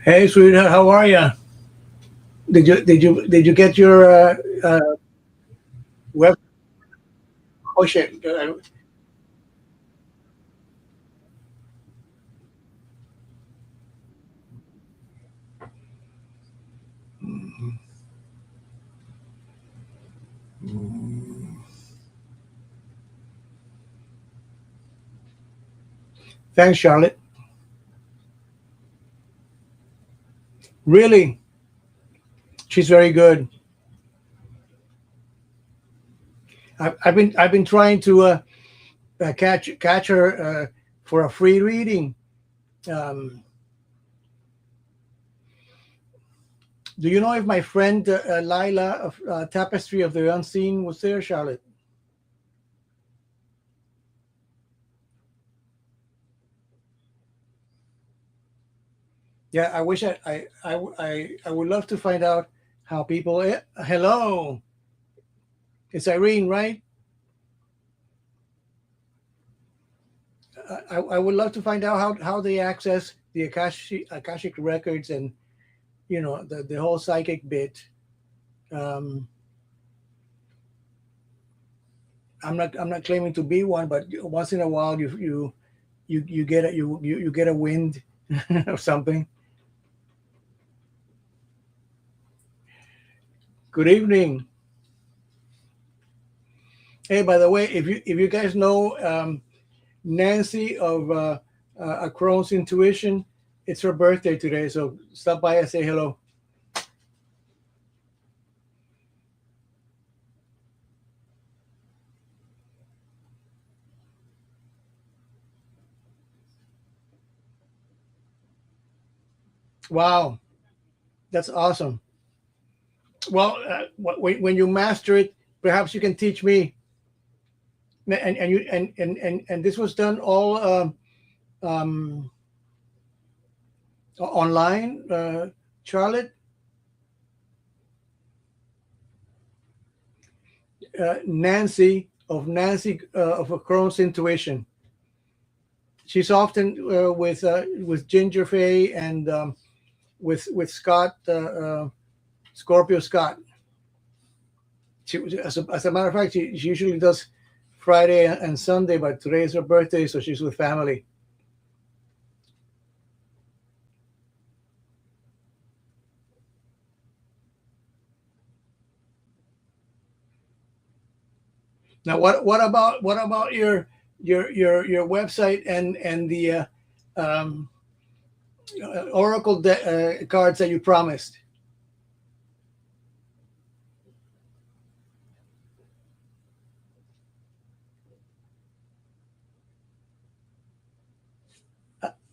Hey, sweetheart, how are you? Did you get your web? Oh shit! Thanks, Charlotte. Really, she's very good. I've been trying to catch her for a free reading. Um, do you know if my friend Lila of Tapestry of the Unseen was there, Charlotte? Yeah, I wish I would love to find out how people. Hello, it's Irene, right? I would love to find out how they access the Akashic records and the whole psychic bit. Um, I'm not claiming to be one, but once in a while you get you get a wind or something. Good evening. Hey, by the way, if you guys know Nancy of A Crone's Intuition, it's her birthday today, so stop by and say hello. Wow, that's awesome. Well, when you master it, perhaps you can teach me. And you and this was done all um, online, Charlotte. Nancy of A Crone's Intuition. She's often with Ginger Faye and with Scott Scorpio Scott. As a matter of fact, she usually does Friday and Sunday, but today is her birthday, so she's with family. Now, what about your website and the um, Oracle cards that you promised?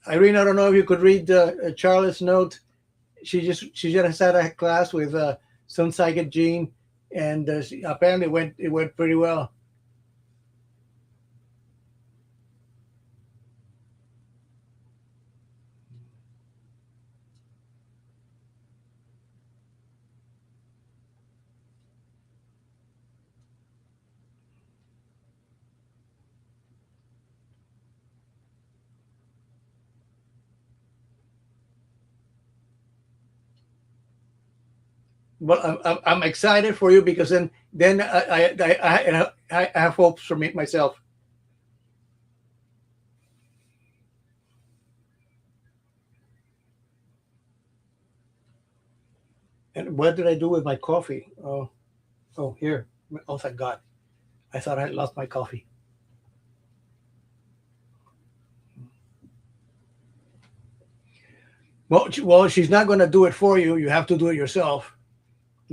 Irene, I don't know if you could read Charlotte's note. She just had a class with some psychic Jean, and apparently it went pretty well. Well, I'm excited for you because then I have hopes for me myself. And what did I do with my coffee? Oh, here. Oh, thank God. I thought I had lost my coffee. Well, she's not going to do it for you. You have to do it yourself.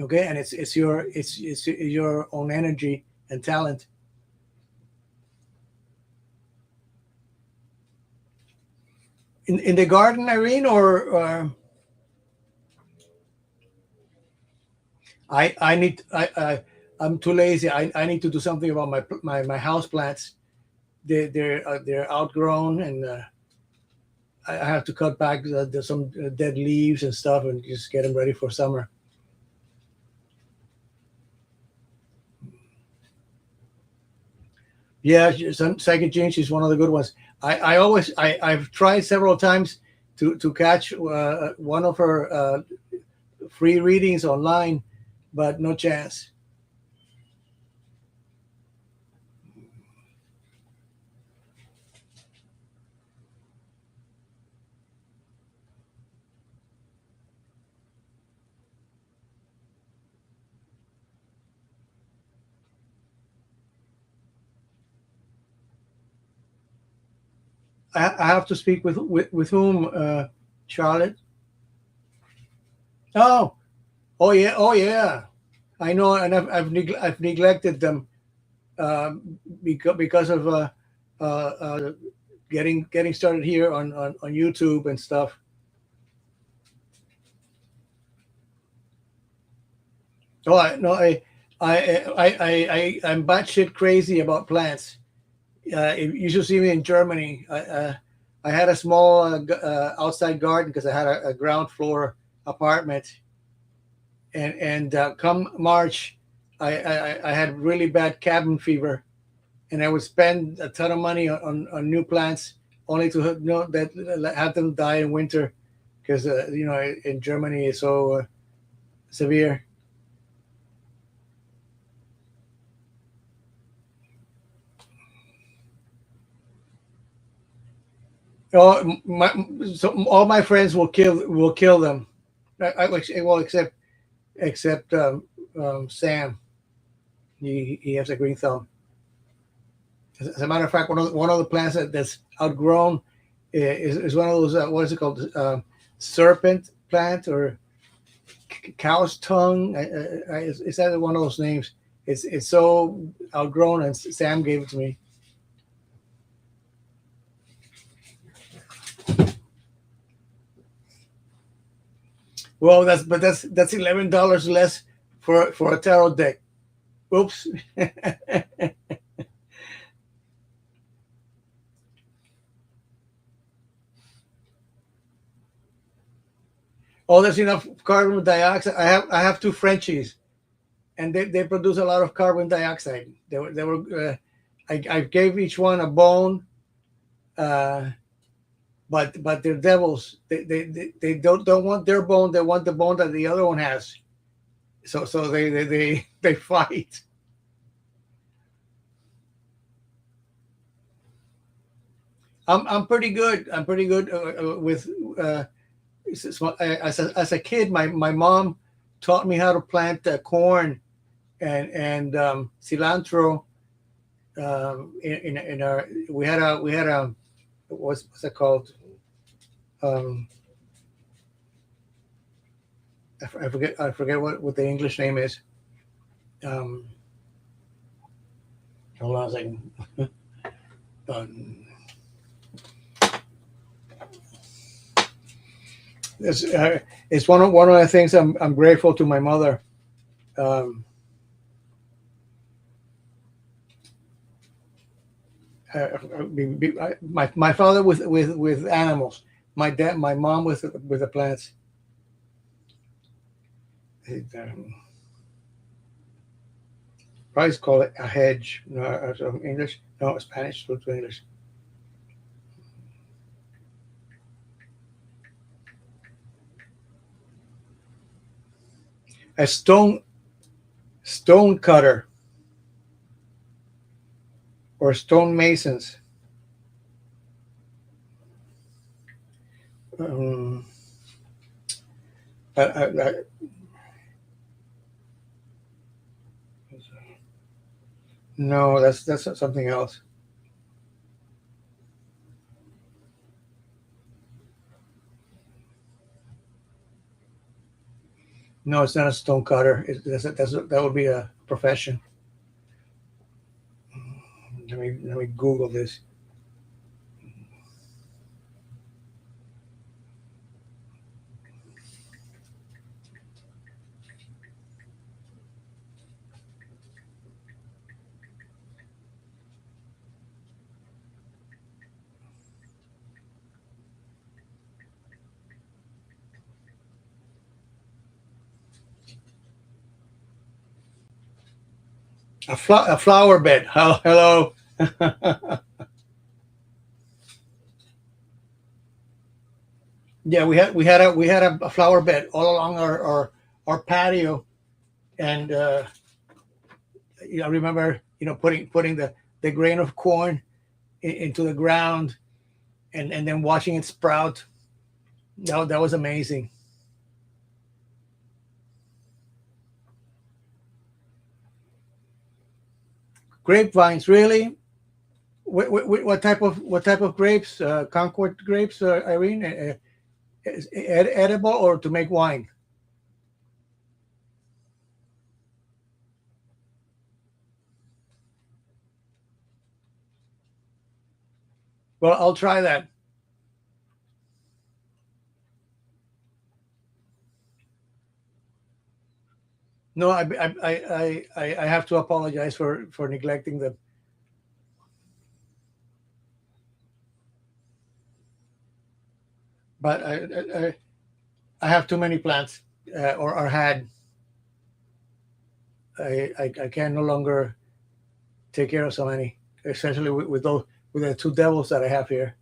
Okay, and it's your own energy and talent. In the garden, Irene, or I need I'm too lazy. I need to do something about my house plants. They're outgrown, and I have to cut back some dead leaves and stuff, and just get them ready for summer. Yeah, some Psychic Jean, she's one of the good ones. I've tried several times to catch one of her free readings online, but no chance. I have to speak with whom, Charlotte? Oh, oh yeah. I know, and I've neglected them because of getting started here on YouTube and stuff. Oh, I no, I'm batshit crazy about plants. You should see me in Germany. I had a small outside garden because I had a ground floor apartment, and come March, I had really bad cabin fever, and I would spend a ton of money on new plants, only to know that have them die in winter, because in Germany it's so severe. Oh, so all my friends will kill them. Well, except Sam. He has a green thumb. As a matter of fact, one of the plants that's outgrown is one of those, what is it called, serpent plant, or cow's tongue. Is that one of those names? It's so outgrown, and Sam gave it to me. Well, that's $11 less for a tarot deck. Oops. Oh, there's enough carbon dioxide. I have two Frenchies, and they produce a lot of carbon dioxide. I gave each one a bone, uh, but they're devils. They don't want their bone. They want the bone that the other one has. So they fight. I'm pretty good. I'm pretty good with. As a kid, my mom taught me how to plant corn and cilantro. In our we had a what's it called? Um, I forget what the English name is. Um, Hold on a second. Um, it's one of the things I'm grateful to my mother. Um, my father with animals. My mom with the plants. Probably call it a hedge. No, English. No, Spanish to English. A stone cutter or stone masons. Um, I, I, I, no, that's something else. No, it's not a stone cutter. That would be a profession. Let me Google this. A flower bed. Hello. Yeah, we had a flower bed all along our patio, and I remember putting the grain of corn into the ground, and then watching it sprout. That was amazing. Grapevines, really? What type of grapes? Concord grapes, Irene? Is edible or to make wine? Well, I'll try that. No, I have to apologize for neglecting them, but I have too many plants, or had. I can no longer take care of so many, especially with the two devils that I have here.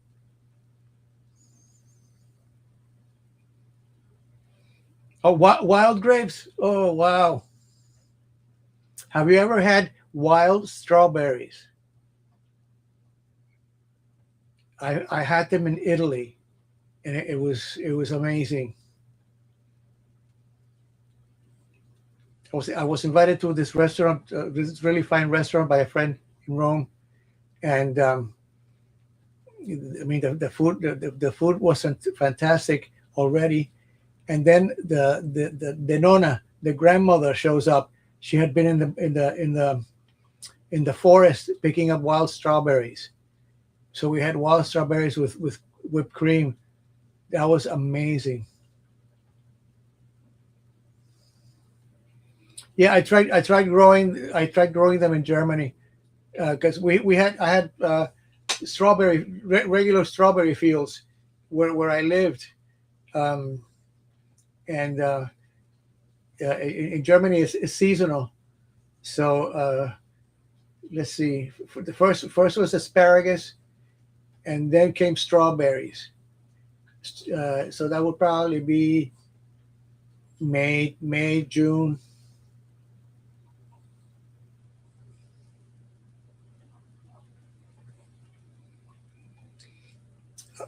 Oh, wild grapes! Oh, wow! Have you ever had wild strawberries? I had them in Italy, and it was amazing. I was invited to this restaurant, this really fine restaurant by a friend in Rome, and I mean the food wasn't fantastic already, and then the nonna, the grandmother, shows up. She had been in the forest picking up wild strawberries, so we had wild strawberries with whipped cream. That was amazing. Yeah, I tried growing them in Germany, because I had regular strawberry fields where I lived, um, and in Germany it's seasonal. So let's see. The first was asparagus, and then came strawberries. So that would probably be May, June.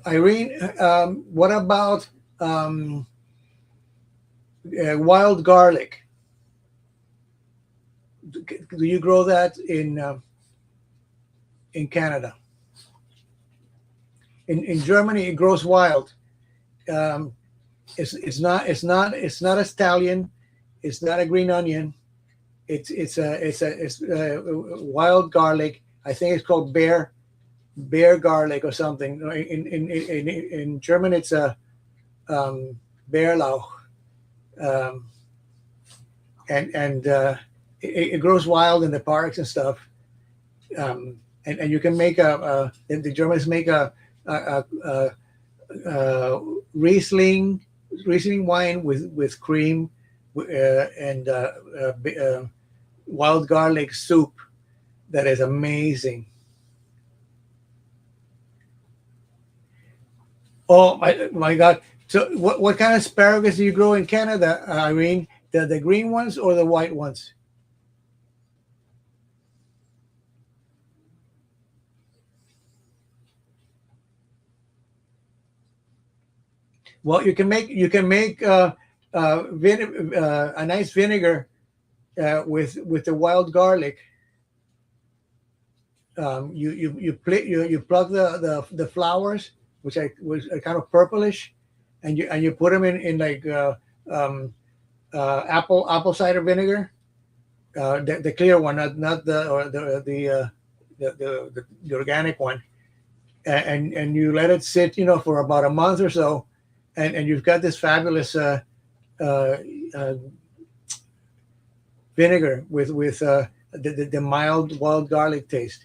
Irene, what about wild garlic? Do you grow that in Canada? In Germany, it grows wild. Um, it's not a stallion. It's not a green onion. It's wild garlic. I think it's called bear garlic or something. No, in German, it's a Bärlauch, um, and it grows wild in the parks and stuff. And you can make the Germans make a Riesling wine with cream, and wild garlic soup that is amazing. Oh my God! So what kind of asparagus do you grow in Canada, Irene? The green ones or the white ones? Well, you can make a nice vinegar with the wild garlic. You plug the flowers, which are kind of purplish, and you put them in like um, apple cider vinegar, the clear one, not the or the organic one, and you let it sit, for about a month or so, and you've got this fabulous uh, uh, vinegar with the mild wild garlic taste.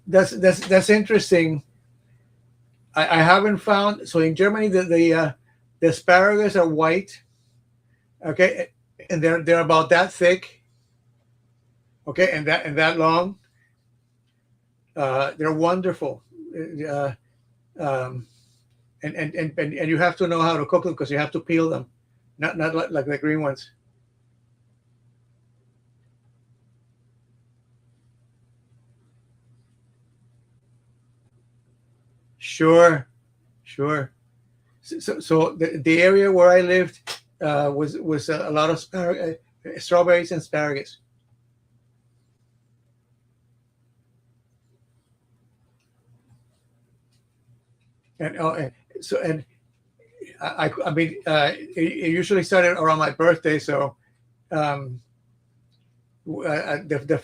That's interesting. I haven't found, so in Germany the asparagus are white, okay, and they're about that thick, okay, and that long. They're wonderful. Uh, um, and you have to know how to cook them because you have to peel them, not like the green ones. Sure, sure. So the area where I lived was a lot of strawberries and asparagus. And so and I mean it usually started around my birthday. So um, the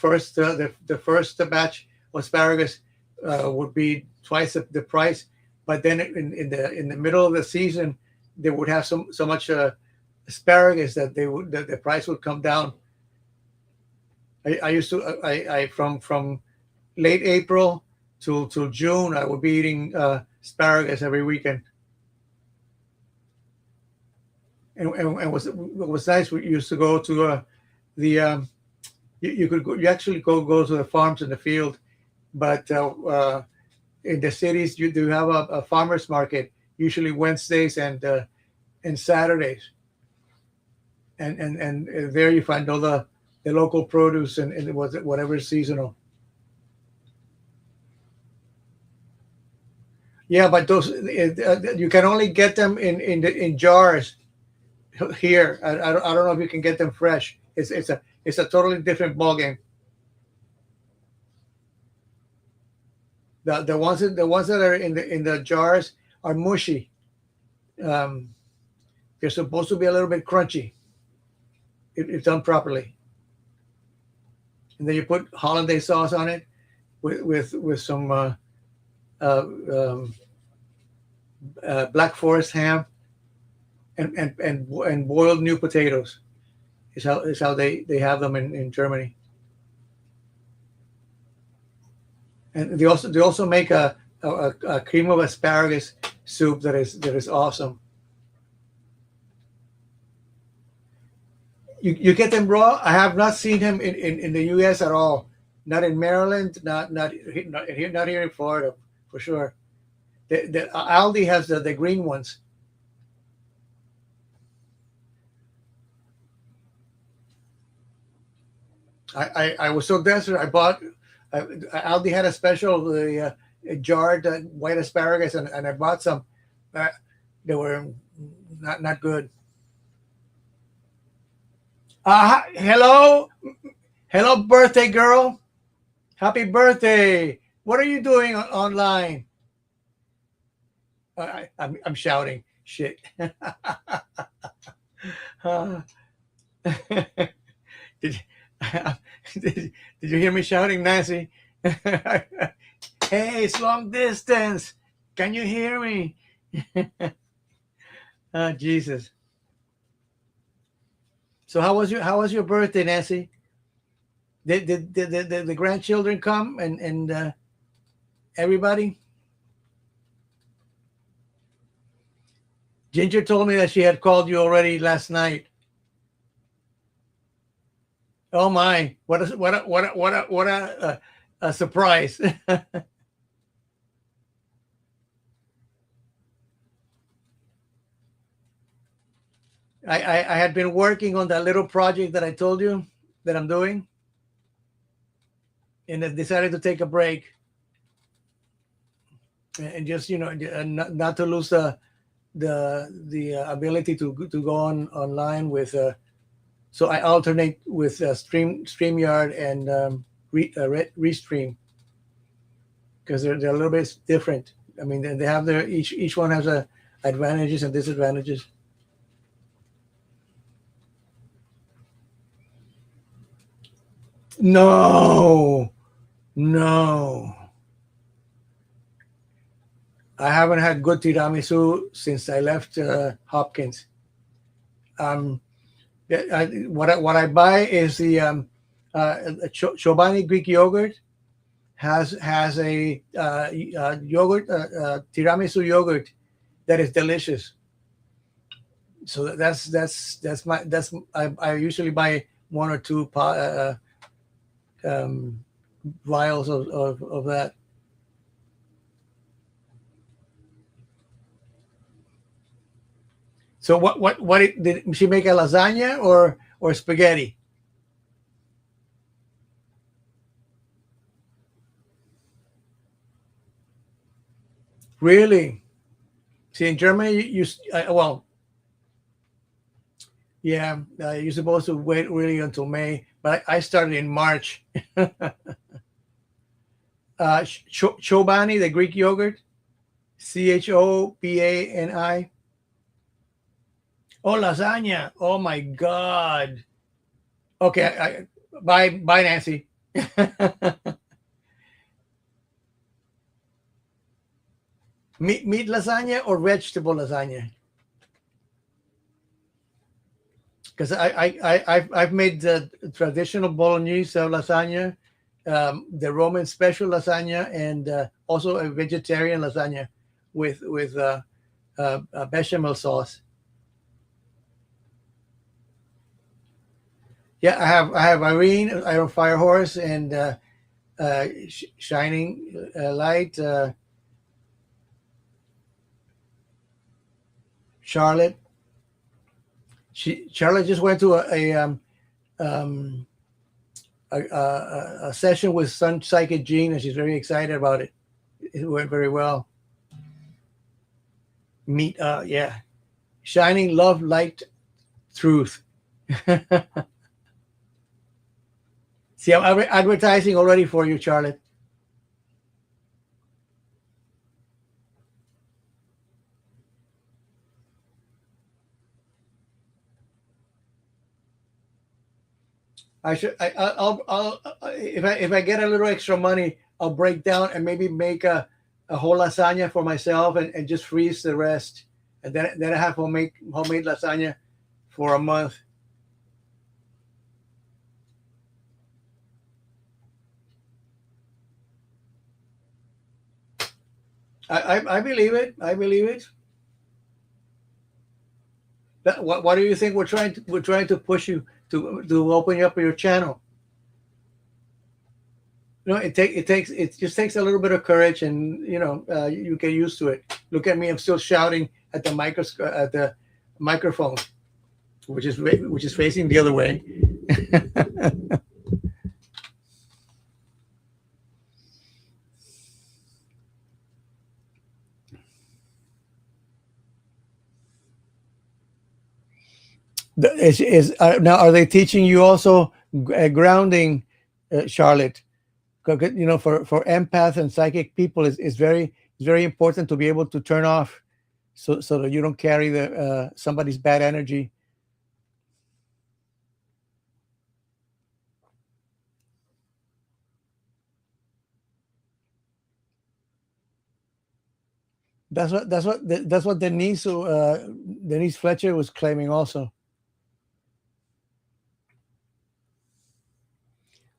first batch of asparagus would be twice the price, but then in the middle of the season they would have so much asparagus that the price would come down. I used to I from late April till June I would be eating asparagus every weekend. And was nice. We used to go to the you could go, you actually go to the farms in the field, but in the cities you do have a farmers market usually Wednesdays and Saturdays, and there you find all the local produce and it was whatever is seasonal. Yeah, but those you can only get them in jars here. I don't know if you can get them fresh. It's a totally different ballgame. The ones that are in the jars are mushy. Um, they're supposed to be a little bit crunchy if done properly. And then you put hollandaise sauce on it with some uh, um, Black Forest ham and boiled new potatoes. Is how they have them in Germany. And they also make a cream of asparagus soup that is awesome. You get them raw. I have not seen them in the U.S. at all. Not in Maryland. Not here in Florida for sure. The Aldi has the green ones. I was so desperate. I bought Aldi had a special the jarred white asparagus and I bought some. Uh, they were not good. Hello, hello, birthday girl. Happy birthday. What are you doing online? I'm shouting. Shit. Uh, did, did you hear me shouting, Nancy? Hey, it's long distance. Can you hear me? Jesus. So how was your birthday, Nancy? Did the grandchildren come and everybody? Ginger told me that she had called you already last night. Oh my! A surprise! I had been working on that little project that I told you that I'm doing, and I decided to take a break and just not to lose the ability to go online with. So I alternate with Streamyard and Restream because they're a little bit different. I mean, they have their each one has a advantages and disadvantages. No, no, I haven't had good tiramisu since I left Hopkins. Um, what I buy is the Chobani Greek yogurt has a yogurt tiramisu yogurt that is delicious. So that's I usually buy one or two um, vials of that. So did she make a lasagna or spaghetti? Really? See, in Germany, well, yeah, you're supposed to wait really until May, but I started in March. Chobani, the Greek yogurt, Chobani. Oh, lasagna. Oh my God. Okay, bye, Nancy. Meat lasagna or vegetable lasagna? Because I've made the traditional bolognese lasagna, the Roman special lasagna, and also a vegetarian lasagna with bechamel sauce. Yeah, I have Irene, Iron Fire Horse, and Shining Light, Charlotte. Charlotte just went to um, a session with Sun Psychic Jean, and she's very excited about it. It went very well. Meet, yeah, Shining Love, Light, Truth. See, I'm advertising already for you, Charlotte. I should. I'll if I get a little extra money, I'll break down and maybe make a whole lasagna for myself and just freeze the rest, and then I have homemade lasagna for a month. I believe it. I believe it. What do you think we're trying to push you to open up your channel? It just takes a little bit of courage, and you get used to it. Look at me, I'm still shouting at the microphone, which is facing the other way. Now, are they teaching you also grounding, Charlotte? For empath and psychic people, it's very important to be able to turn off, so that you don't carry the somebody's bad energy. That's what Denise Fletcher was claiming also.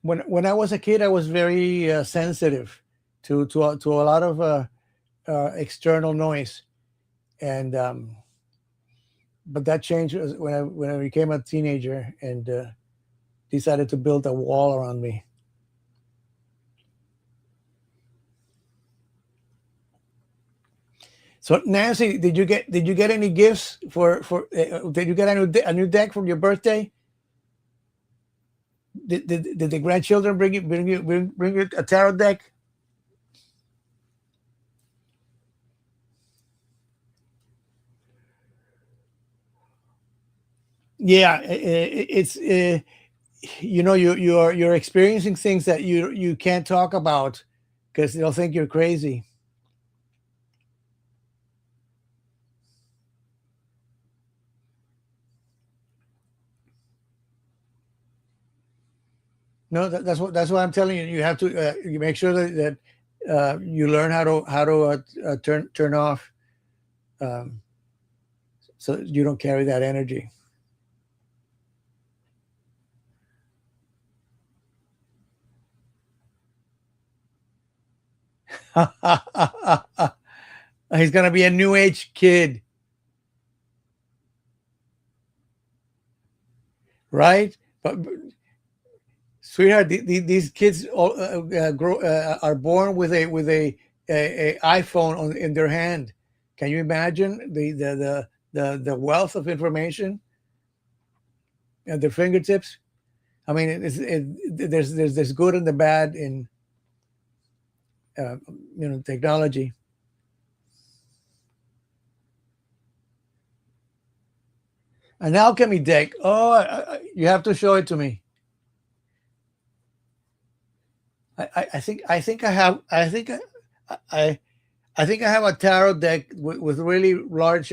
When I was a kid, I was very sensitive to a lot of external noise, and but that changed when I became a teenager and decided to build a wall around me. So Nancy, did you get any gifts did you get a new deck for your birthday? Did the grandchildren bring you a tarot deck? Yeah, it's you're experiencing things that you can't talk about because they'll think you're crazy. No, that's what I'm telling you. You have to you make sure that you learn how to turn off, um, so you don't carry that energy. He's gonna be a new age kid, right? But sweetheart, these kids all, are born with a iPhone in their hand. Can you imagine the wealth of information at their fingertips. I mean, there's good and the bad in uh, technology. An alchemy deck. Oh, you have to show it to me. I think I have. I I think I have a tarot deck with really large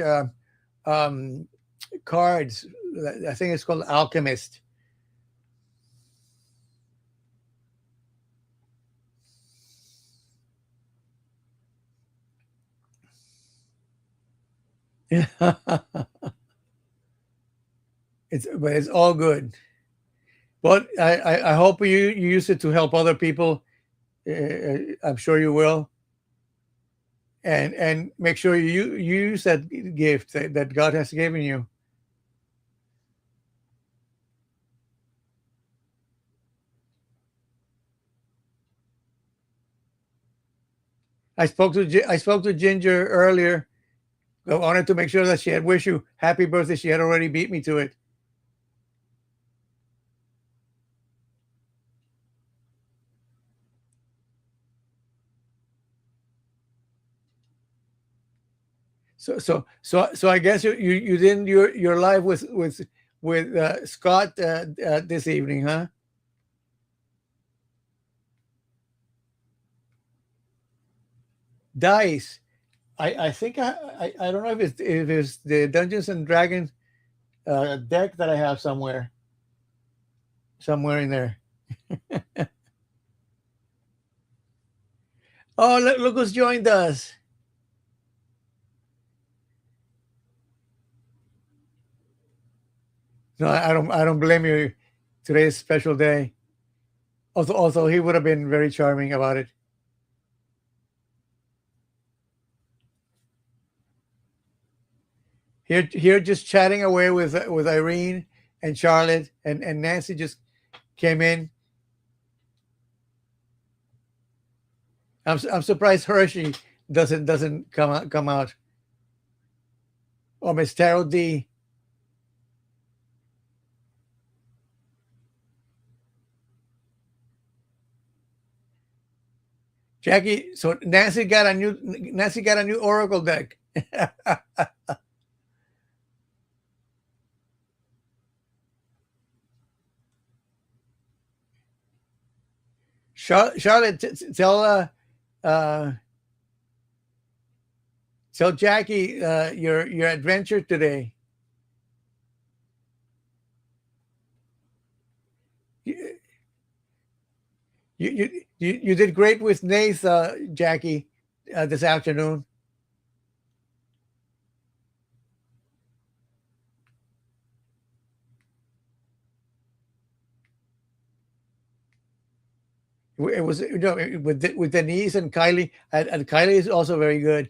um, cards. I think it's called Alchemist. But it's all good. But I hope you use it to help other people. I'm sure you will, and make sure you use that gift that God has given you. I spoke to Ginger earlier. I wanted to make sure that she had wish you happy birthday. She had already beat me to it. So I guess you did your live with Scott this evening, huh? Dice. I think I don't know if it's the Dungeons and Dragons deck that I have somewhere in there. Oh, look who's joined us. No, I don't blame you. Today's a special day. Also, he would have been very charming about it. Here, just chatting away with Irene and Charlotte and Nancy just came in. I'm surprised Hershey doesn't come out. Or Miss Tarot D. Jackie. So Nancy got a new Oracle deck. Charlotte, uh, tell Jackie your adventure today. You you did great with Nath, Jackie, this afternoon. It was with Denise and Kylie, and Kylie is also very good.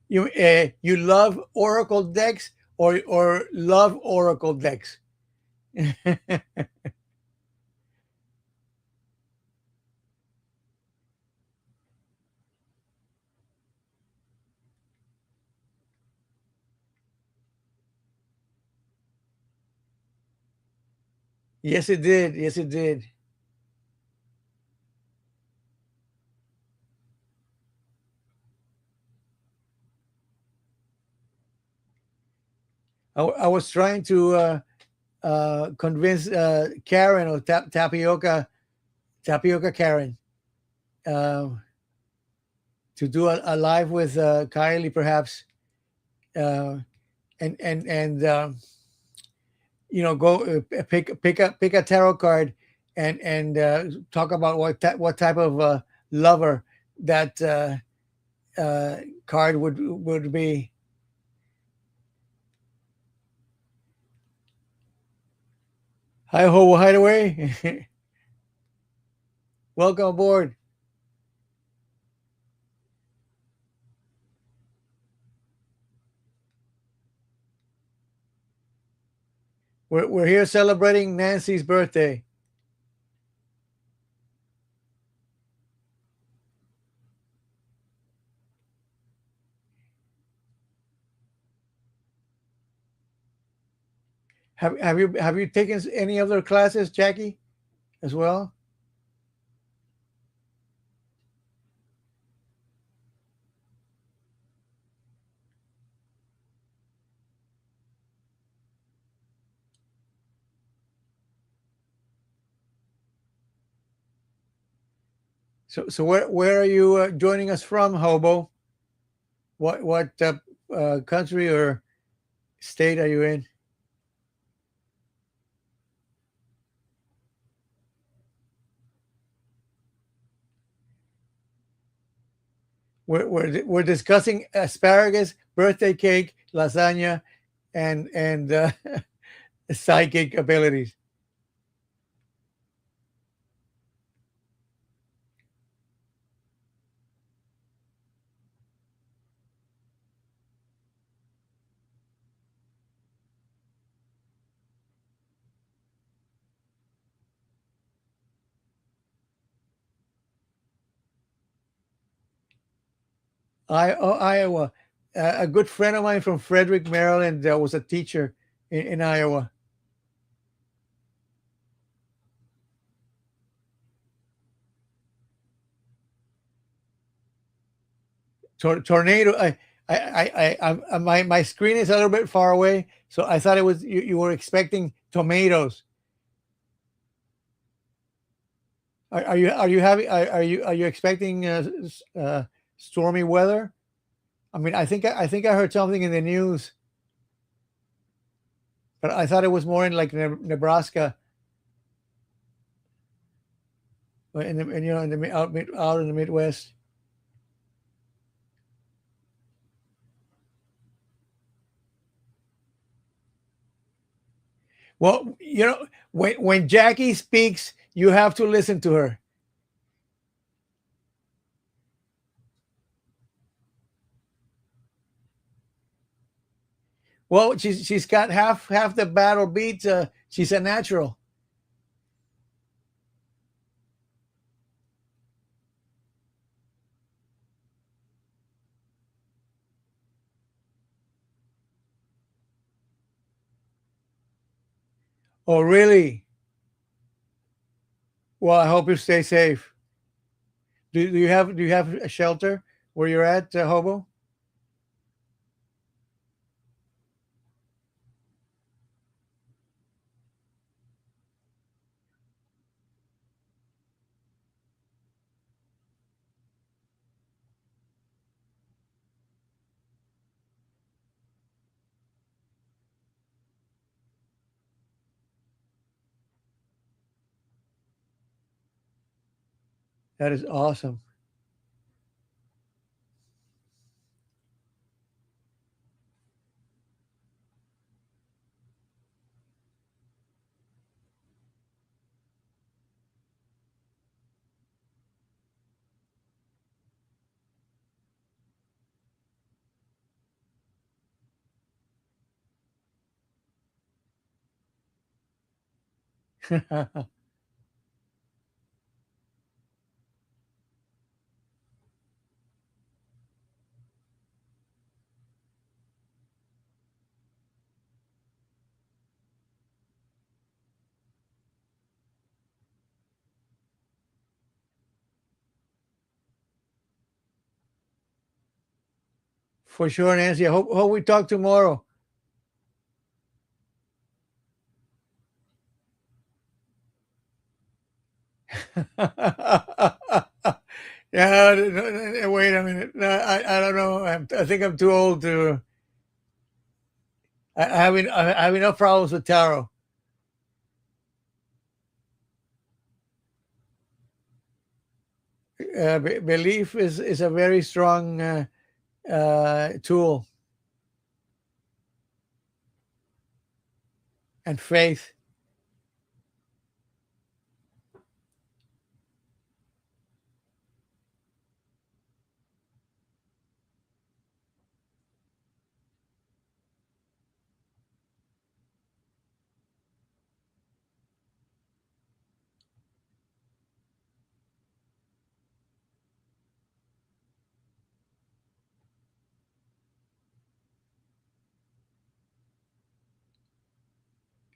You love Oracle decks or love Oracle decks. Yes, it did. Yes, it did. I was trying to convince Karen or Tapioca Karen uh, to do a live with Kylie, perhaps, uh, and go pick a tarot card and talk about what type of lover that card would be. Hi ho, hideaway. Welcome aboard. We're here celebrating Nancy's birthday. Have you taken any other classes, Jackie, as well? So where are you joining us from, Hobo? What country or state are you in? We're discussing asparagus, birthday cake, lasagna, and psychic abilities. Iowa. A good friend of mine from Frederick, Maryland, was a teacher in Iowa. Tornado. My screen is a little bit far away, so I thought it was you were expecting tomatoes. Are you expecting stormy weather? I mean, I think I heard something in the news, but I thought it was more in like Nebraska, in the out in the Midwest. Well, when Jackie speaks, you have to listen to her. Well, she's got half the battle beat. She's a natural. Oh, really? Well, I hope you stay safe. Do you have a shelter where you're at, Hobo? That is awesome. For sure, Nancy. I hope we talk tomorrow. Yeah, wait a minute. No, I don't know. I think I'm too old to. I have enough problems with tarot. Belief is a very strong tool, and faith.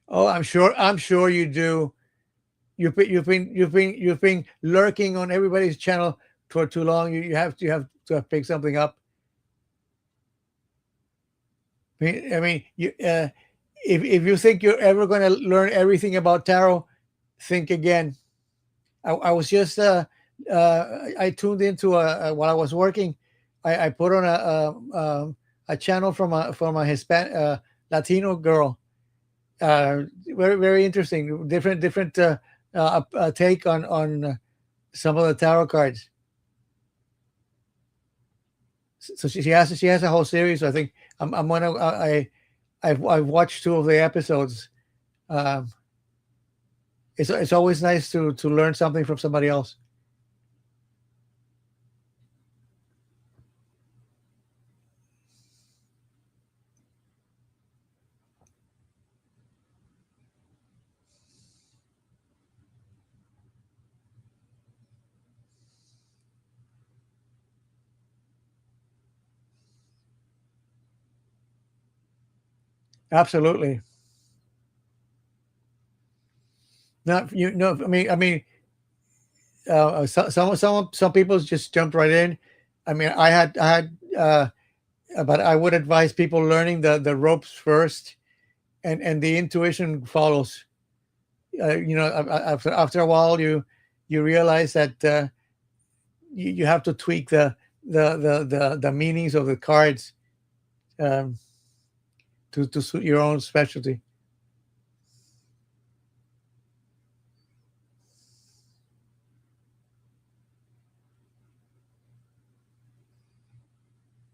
Oh, I'm sure you do. You've been lurking on everybody's channel for too long. You have to pick something up. I mean, if you think you're ever going to learn everything about tarot, think again. I was just I tuned into while I was working. I put on a channel from a Hispanic Latino girl. Very very interesting. Different take on some of the tarot cards. So she has a whole series. So I think I'm gonna I've watched two of the episodes. Um, it's always nice to learn something from somebody else. Absolutely. Not you know. I mean, some people just jumped right in. I mean, but I would advise people learning the ropes first, and the intuition follows. After a while, you realize that you have to tweak the meanings of the cards um, to suit your own specialty.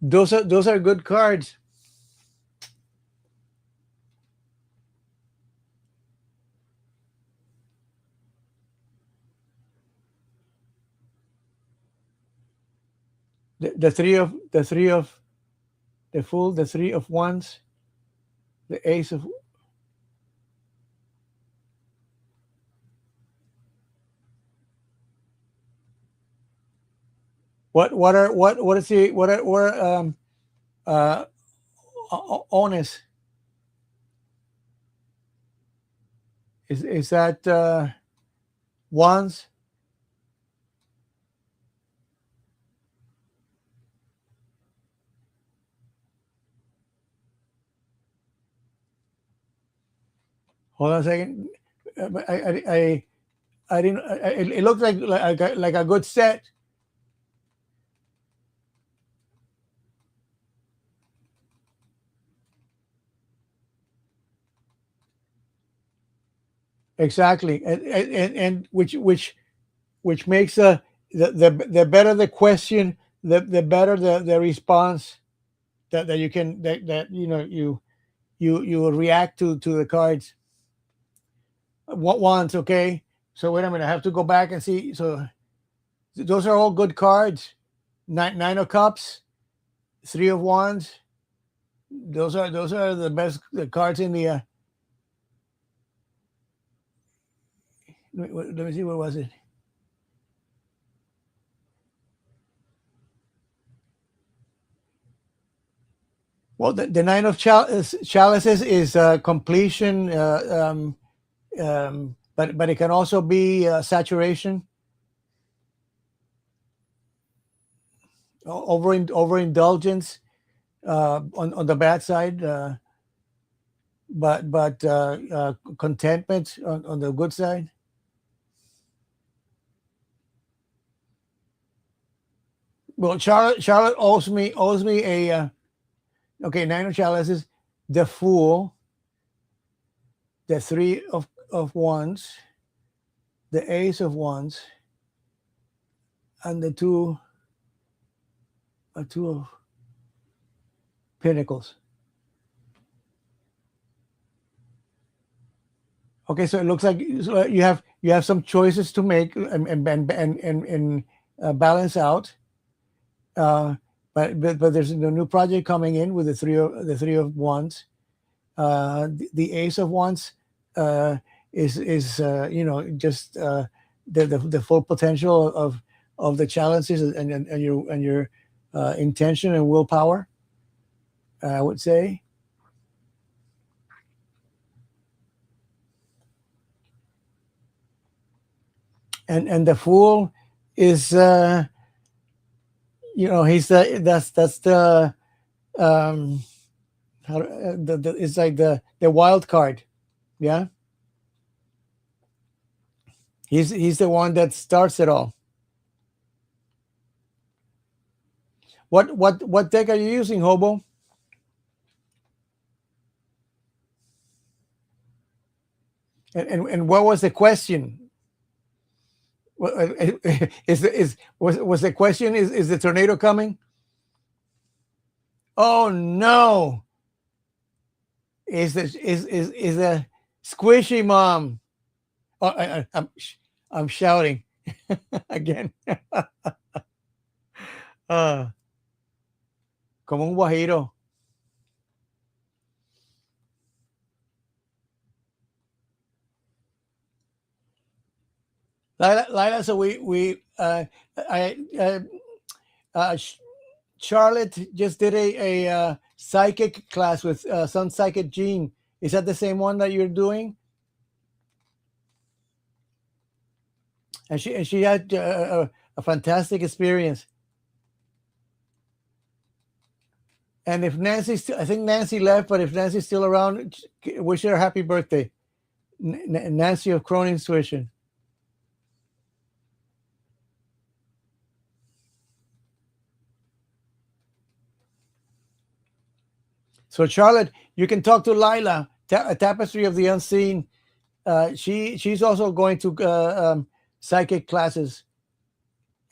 Those are good cards. The three of the fool, the three of wands, the ace of what is the what are uh onus is that wands. Hold on a second. I didn't. It looked like a good set. Exactly, and which makes the better the question, the better the response that you can that you will react to the cards. What ones? Okay, so wait a minute. I have to go back and see. So those are all good cards. Nine of cups, three of wands. Those are the best cards in the. Let me see. What was it? Well, the nine of chalices is completion, but it can also be saturation, overindulgence on the bad side, but contentment on the good side. Well, Charlotte owes me a okay, nine of chalices, the fool, the three of wands, the ace of wands, and the two of pentacles. Okay, so it looks like you have some choices to make and balance out. Uh, but there's a new project coming in with the three of wands. The ace of wands is just the full potential of the challenges and your intention and willpower. I would say. and the fool is he's that's the um it's like the wild card. Yeah, he's the one that starts it all. What deck are you using, Hobo? And what was the question? Was the question, is the tornado coming? Oh no! Is a squishy mom? Oh, I'm shouting again. uh, Como un guajiro. Lila, so we I Charlotte just did a psychic class with Sun Psychic Gene. Is that the same one that you're doing? And she had a fantastic experience. And if Nancy's still, I think Nancy left, but if Nancy's still around, wish her a happy birthday, Nancy of Cronin's Tuition. So Charlotte, you can talk to Lila, a Tapestry of the Unseen. She's also going to psychic classes,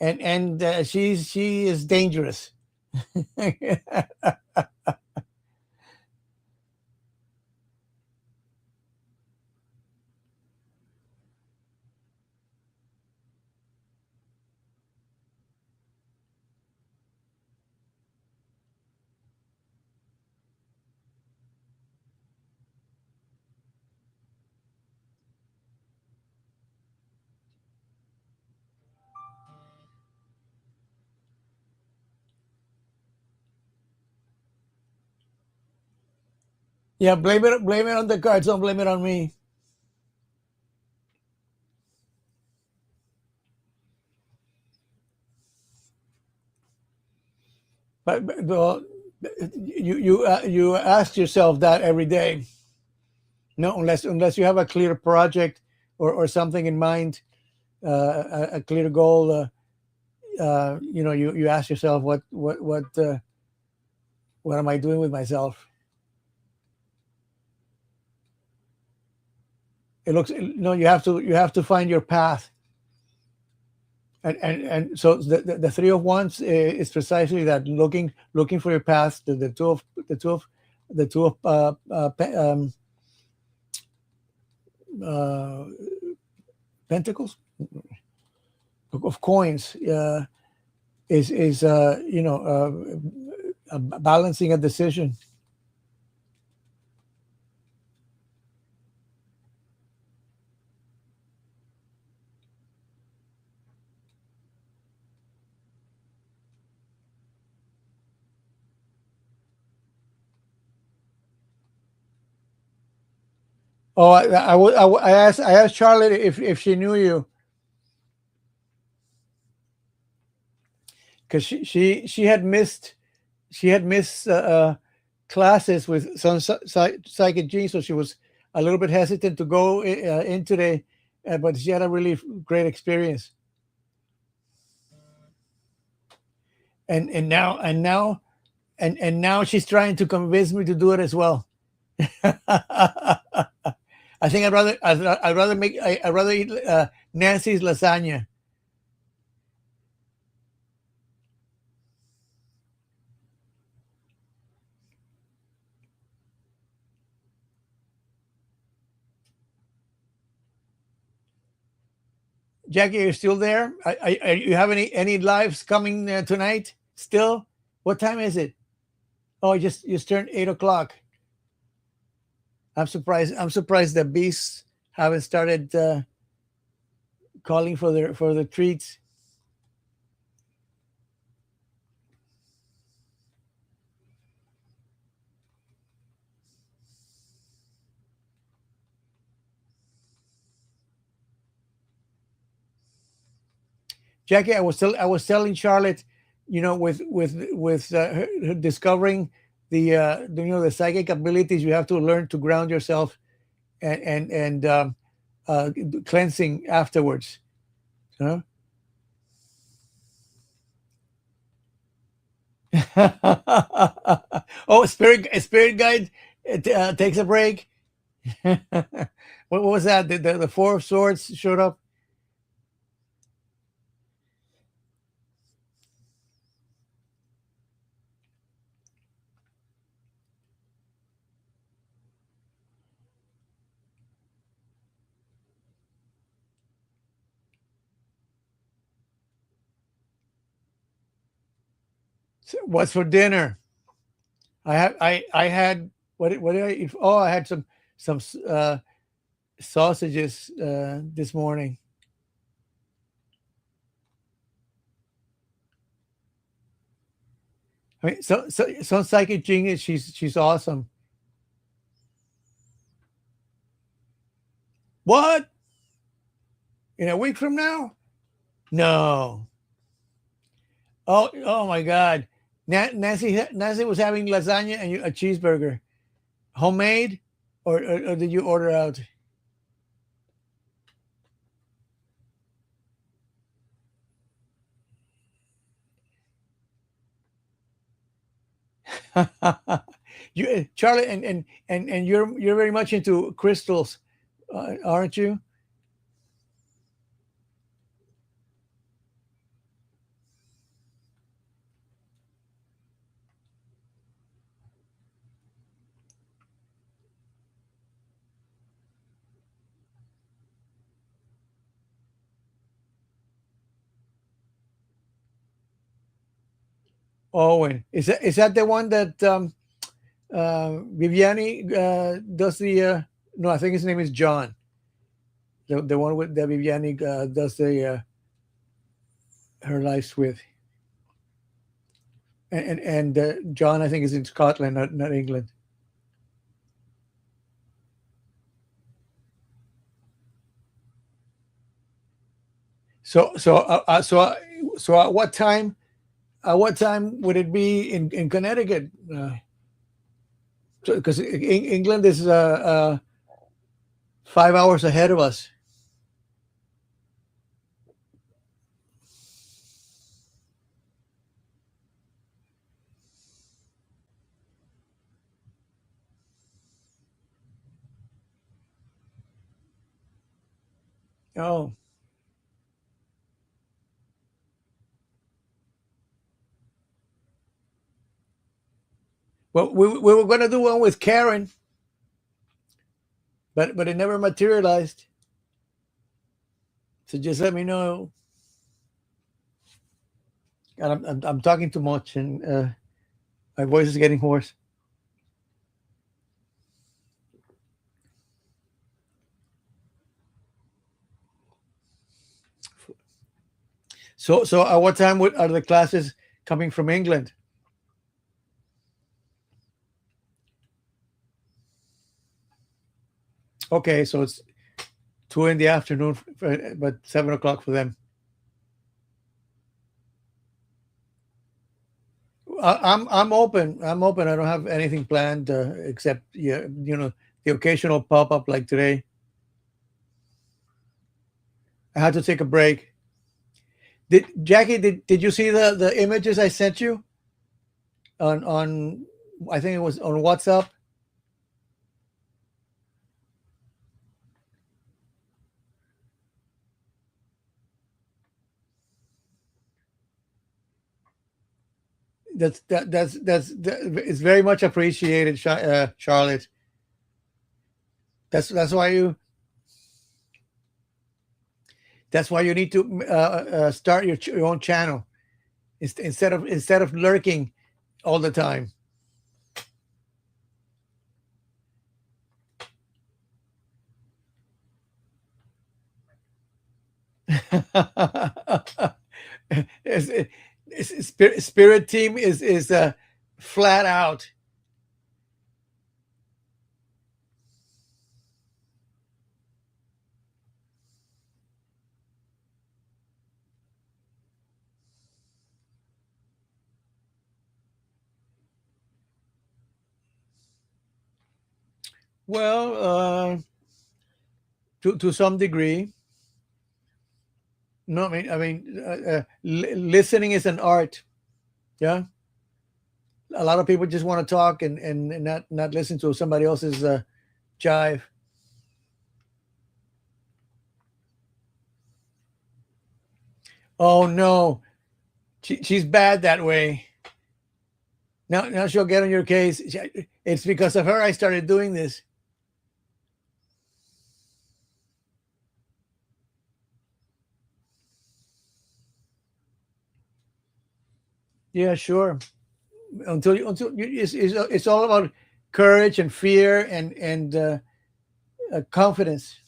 and she is dangerous. Yeah, blame it on the cards. Don't blame it on me. But well, you ask yourself that every day. No, unless you have a clear project or something in mind, a clear goal. You ask yourself what am I doing with myself? It looks no. You have to find your path. And so the three of wands is precisely that, looking for your path. The two of uh, pentacles of coins is balancing a decision. Oh, I asked Charlotte if she knew you, because she had missed classes with some psychic gene, so she was a little bit hesitant to go in today, but she had a really great experience. And now she's trying to convince me to do it as well. I think I'd rather eat Nancy's lasagna. Jackie, are you still there? You have any lives coming tonight? Still? What time is it? Oh, you just turned 8 o'clock. I'm surprised the beasts haven't started calling for the treats. Jackie, I was telling Charlotte, her discovering the psychic abilities, you have to learn to ground yourself and cleansing afterwards. Huh? Oh, spirit guide takes a break. What was that? The Four of Swords showed up. What's for dinner? I had what did I eat? Oh, I had some sausages this morning. I mean, so psychic genius. She's awesome. What? In a week from now? No. Oh my God. Nancy was having lasagna and a cheeseburger, homemade, or did you order out? You, Charlie, and you're very much into crystals, aren't you? Owen, is that the one that Viviani does the? No, I think his name is John. The one with that Viviani does the her lives with, and John I think is in Scotland, not England. So at what time? At what time would it be in Connecticut? Because England is 5 hours ahead of us. Oh, well, we were going to do one with Karen, but it never materialized. So just let me know. And I'm talking too much, and my voice is getting hoarse. So at what time are the classes coming from England? Okay, so it's 2 in the afternoon, but 7 o'clock for them. I'm open. I'm open. I don't have anything planned except the occasional pop up like today. I had to take a break. Did Jackie? Did you see the images I sent you on? I think it was on WhatsApp. It's very much appreciated, Charlotte. That's why you need to start your own channel instead of lurking all the time. Spirit team is flat out. Well, to some degree. No, listening is an art. Yeah, a lot of people just want to talk and not listen to somebody else's jive. Oh no, she's bad that way. Now she'll get on your case. It's because of her I started doing this. Yeah, sure. It's all about courage and fear and confidence.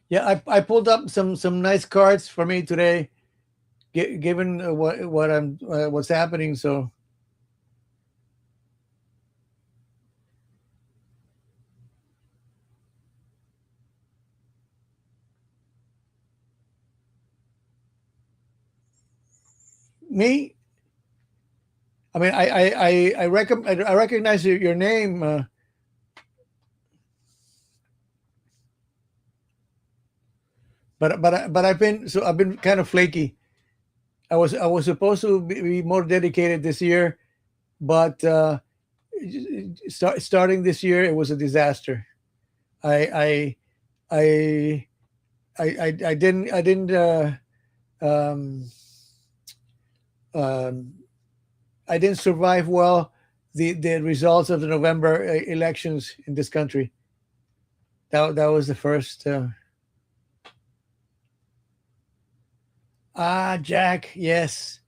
Yeah, I pulled up some nice cards for me today, given what's happening. So me, I recognize your name, but I've been kind of flaky. I was supposed to be more dedicated this year, but starting this year it was a disaster. I I I didn't um, um, I didn't survive well the results of the November elections in this country. That was the first. Jack, yes.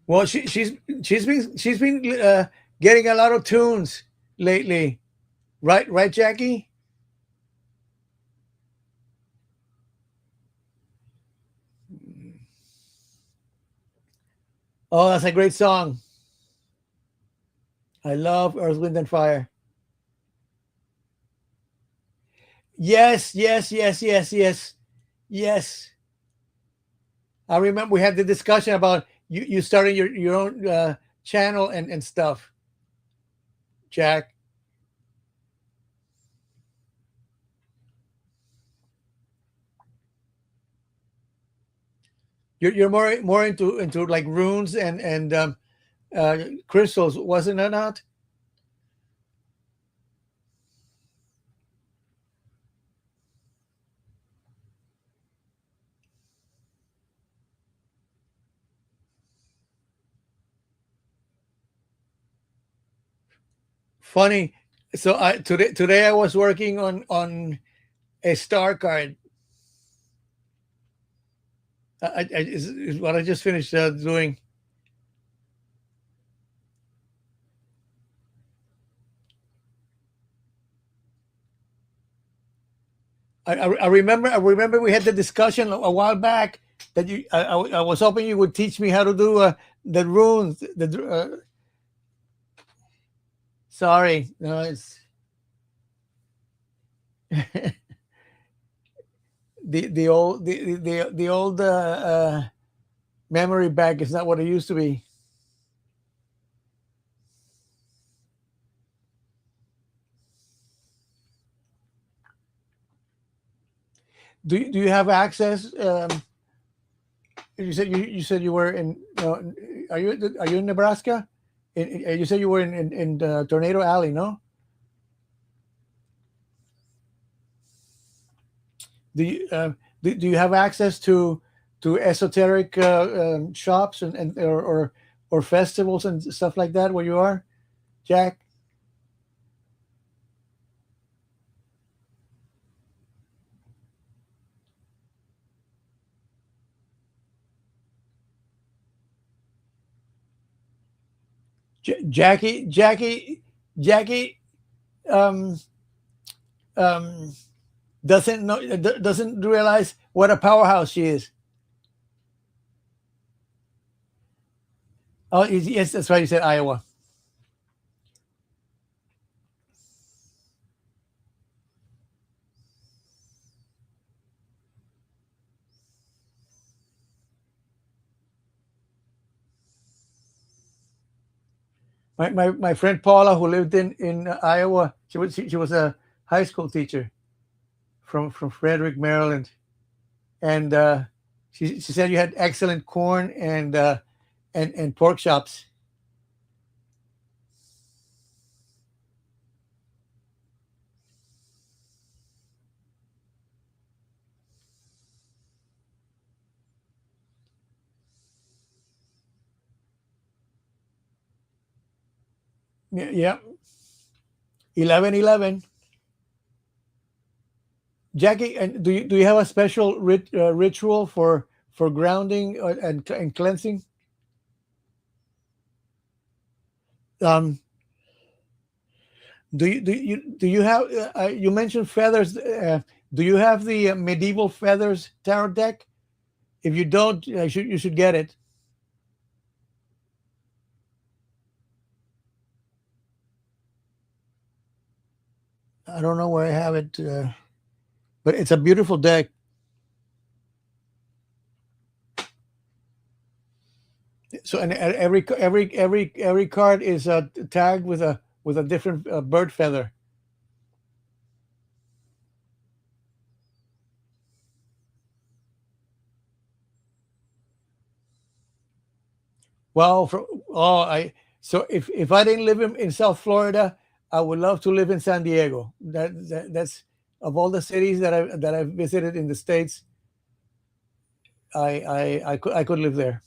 Well, she's been getting a lot of tunes lately, right, Jackie? Oh, that's a great song. I love Earth, Wind, and Fire. Yes, yes, yes, yes, yes, yes. I remember we had the discussion about you starting your own channel and stuff, Jack. You're more into like runes and crystals, wasn't it not? Funny. So today I was working on a star card. Is what I just finished doing. I remember we had the discussion a while back that I was hoping you would teach me how to do the runes. Sorry, no, it's the old memory bank is not what it used to be. Do you have access? You said you were in. Are you in Nebraska? You said you were in Tornado Alley, no? Do you do you have access to esoteric shops or festivals and stuff like that where you are, Jack? Jackie, um, um, doesn't realize what a powerhouse she is. Oh, yes, that's right. You said Iowa. My friend Paula, who lived in Iowa, she was a high school teacher from Frederick, Maryland, and she said you had excellent corn and pork chops. Yeah, 11:11. Jackie, and do you have a special ritual for grounding and cleansing? Um, do you have you mentioned feathers? Do you have the medieval feathers tarot deck? If you don't, you should get it. I don't know where I have it, but it's a beautiful deck. So, and every card is tagged with a different bird feather. Well, I so if I didn't live in South Florida, I would love to live in San Diego. That's of all the cities that I've visited in the states, I could live there.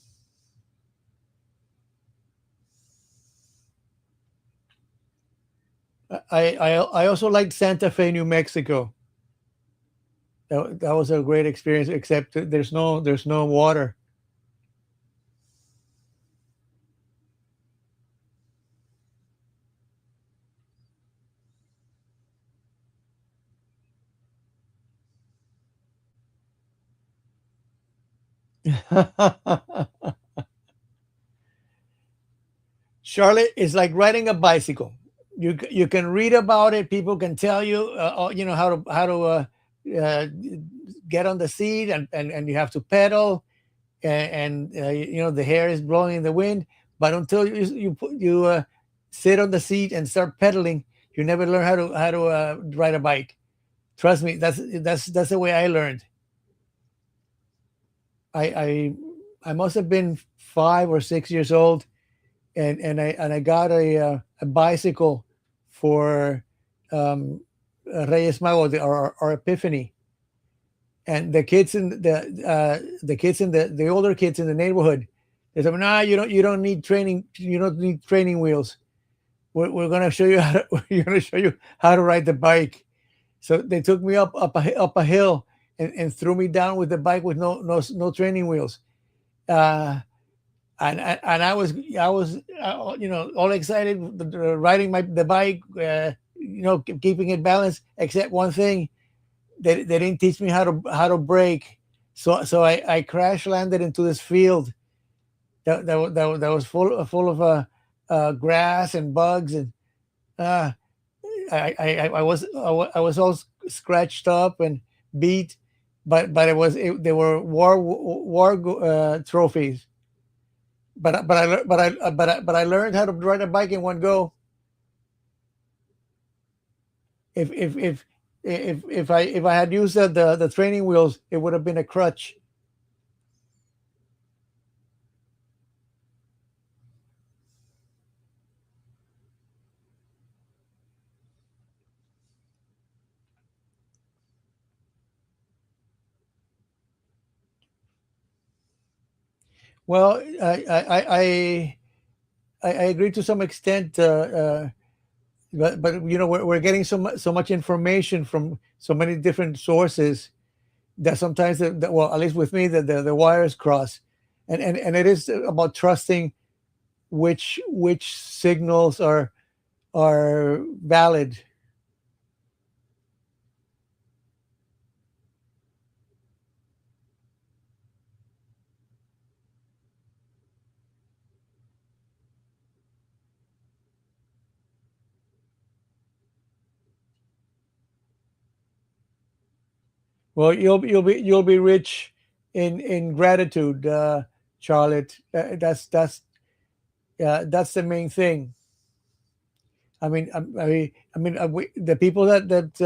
I also liked Santa Fe, New Mexico. That was a great experience, except that there's no water. Charlotte is like riding a bicycle. You can read about it. People can tell you, how to get on the seat, and you have to pedal, and the hair is blowing in the wind. But until you sit on the seat and start pedaling, you never learn how to ride a bike. Trust me, that's the way I learned. I I must have been 5 or 6 years old, and I got a bicycle for um, Reyes Mago, or Epiphany, and the older kids in the neighborhood, they said, "Nah, you don't need training. You don't need training wheels. We're gonna show you how to we're gonna show you how to ride the bike." So they took me up a hill, and threw me down with the bike with no training wheels. Uh, and I was all excited, riding the bike, keeping it balanced. Except one thing, they didn't teach me how to brake. So I crash landed into this field that was full of grass and bugs, and uh, I was all scratched up and beat, but they were war trophies. But I learned how to ride a bike in one go. If I had used the training wheels, it would have been a crutch. Well, I agree to some extent, but we're getting so much information from so many different sources that sometimes, well, at least with me, the wires cross, and it is about trusting which signals are, valid. Well, you'll be rich in gratitude, Charlotte. That's the main thing. The people that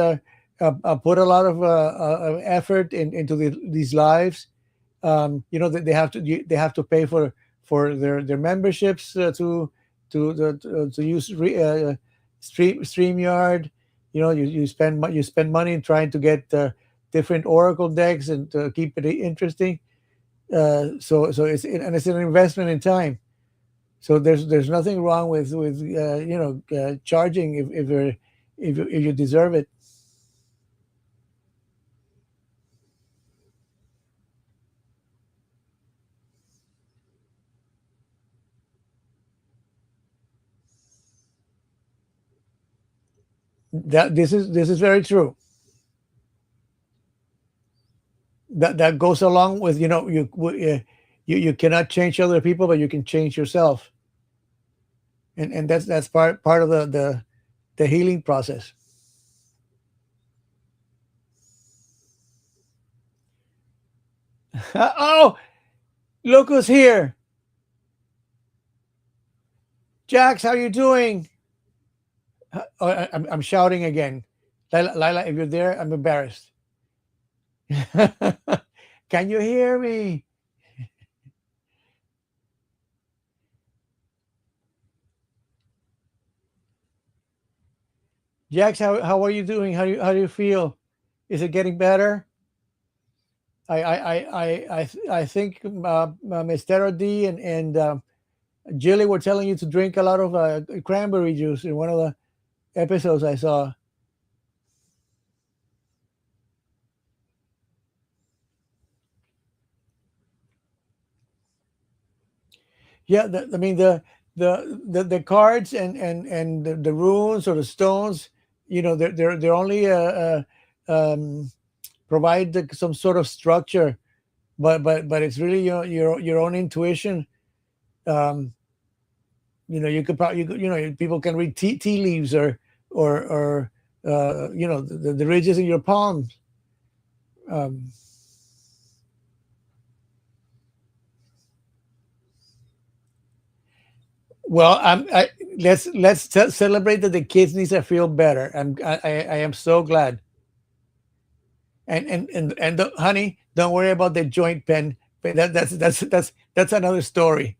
put a lot of effort into these lives, they have to pay for their memberships to use StreamYard. You spend money trying to get different Oracle decks and to keep it interesting. So it's an investment in time. So there's nothing wrong with charging if you deserve it. That this is very true. That goes along with you cannot change other people, but you can change yourself, and that's part of the healing process. Oh, look who's here, Jax. How you doing? Oh, I'm shouting again, Lila. If you're there, I'm embarrassed. Can you hear me? Jax, how are you doing? How do you feel? Is it getting better? I think Mr. D and Jilly were telling you to drink a lot of cranberry juice in one of the episodes I saw. Yeah, I mean the cards and the runes or the stones, they're only provide some sort of structure, but it's really your own intuition. Um, you could probably people can read tea leaves or the ridges in your palms. Um, well, let's celebrate that the kids needs to feel better. I am so glad. And honey, don't worry about the joint pain. But that's another story.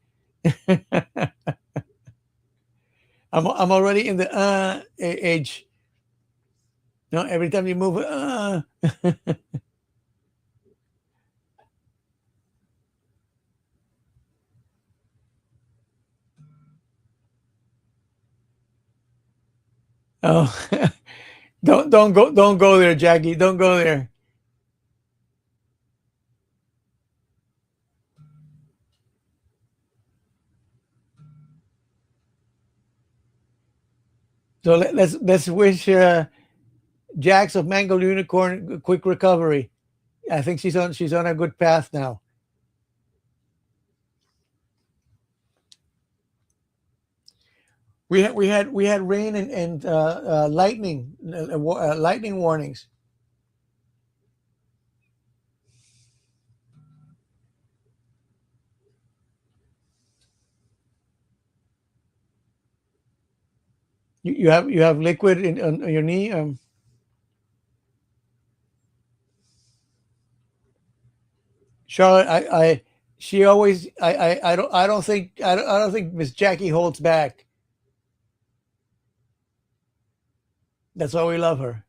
I'm already in the age. No, every time you move, oh, don't go there, Jackie. Don't go there. So let's wish Jax of Mango Unicorn a quick recovery. I think she's on a good path now. We had rain and lightning warnings. You have liquid on your knee. Charlotte, she always, I don't think Miss Jackie holds back. That's why we love her.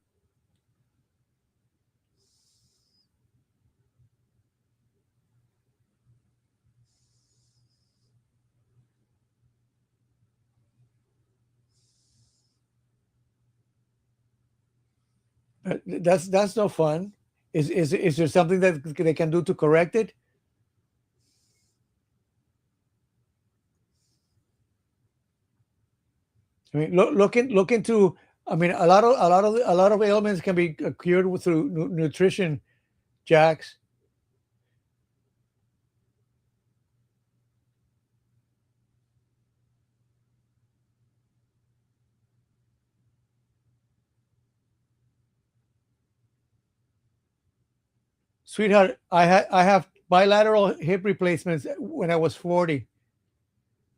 That's no fun. Is there something that they can do to correct it? I mean, look into. I mean, a lot of ailments can be cured through nutrition, Jax. Sweetheart, I have bilateral hip replacements when I was 40.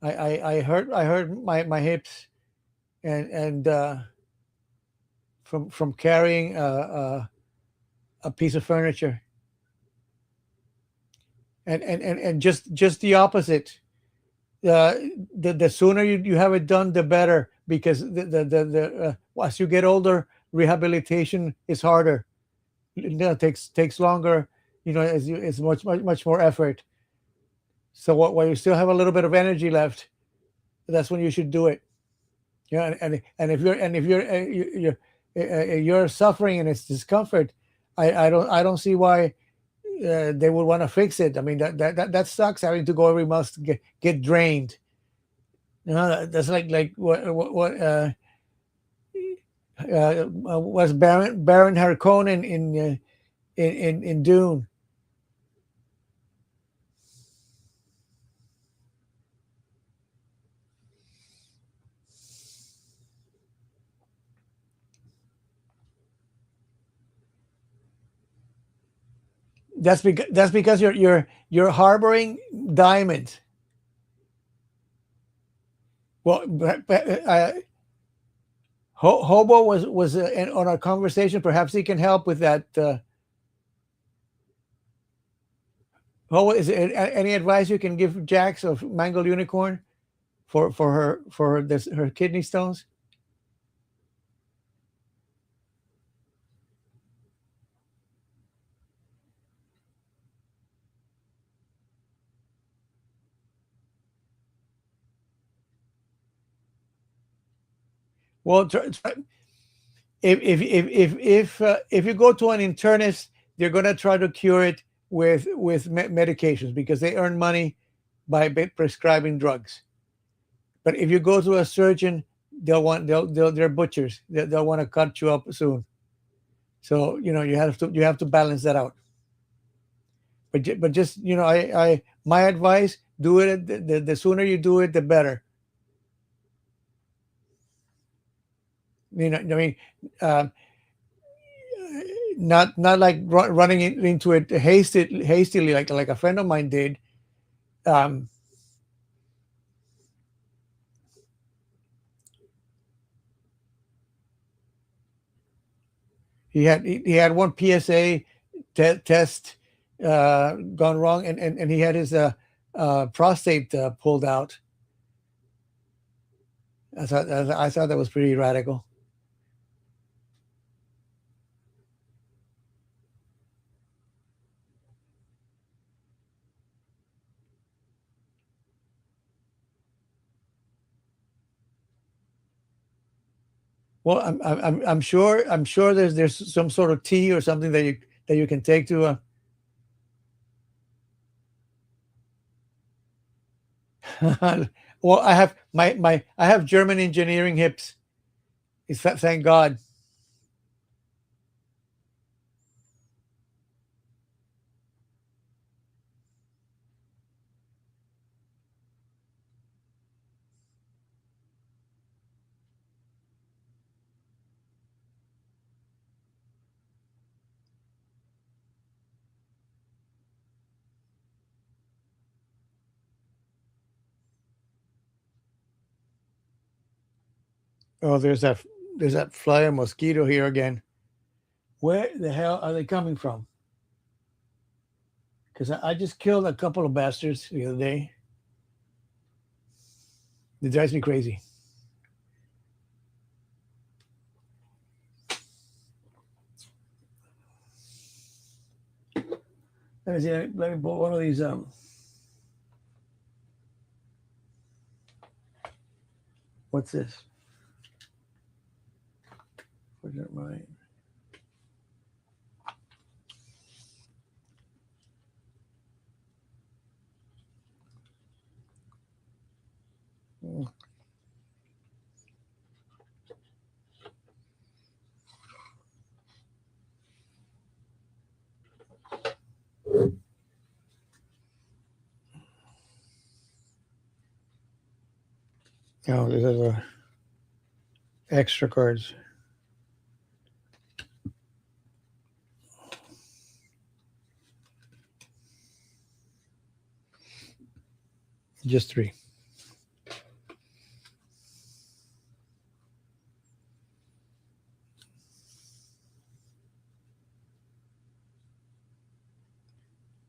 I hurt my hips and from carrying a piece of furniture, and just the opposite. uh, the sooner you have it done, the better, because as you get older, rehabilitation is harder. Takes longer. It's much more effort. So while you still have a little bit of energy left, that's when you should do it. Yeah, and if you're suffering and it's discomfort, I don't see why they would want to fix it. I mean, that sucks, having to go every month to get drained. That's like what was Baron Harkonnen in Dune. That's because you're harboring diamonds. Well, Hobo was on our conversation. Perhaps he can help with that. Hobo, is there any advice you can give Jax of Mangled Unicorn for her kidney stones? Well, if you go to an internist, they're going to try to cure it with medications, because they earn money by prescribing drugs. But if you go to a surgeon, they're butchers. They'll want to cut you up soon. So you have to balance that out. But just I my advice: do it. The sooner you do it, the better. I mean, um, not like running into it hastily, like a friend of mine did. Um, he had one PSA test gone wrong, and he had his prostate pulled out. I thought that was pretty radical. Well, I'm sure there's some sort of tea or something that you can take to. Well, I have German engineering hips. Thank God. Oh, there's that fly and mosquito here again. Where the hell are they coming from? Because I just killed a couple of bastards the other day. It drives me crazy. Let me see. Let me pull one of these. What's this? Where's that mine? Oh, these are the extra cards. Just three.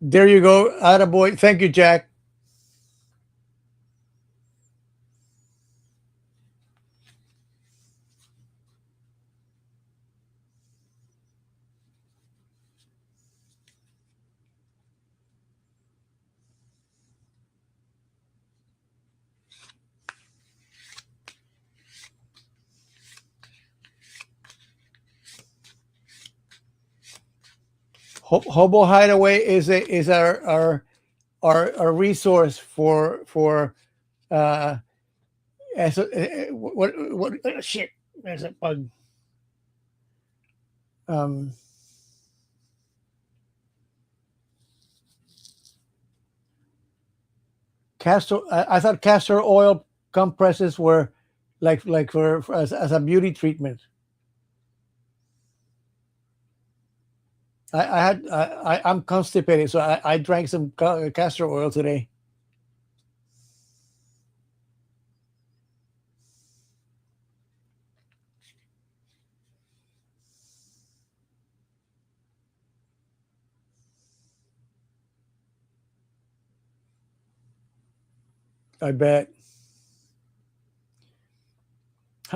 There you go. Attaboy. Thank you, Jack. Hobo Hideaway is our resource for as what shit. There's a bug. Um, castor. I thought castor oil compresses were like for as a beauty treatment. I'm constipated, so I drank some castor oil today. I bet.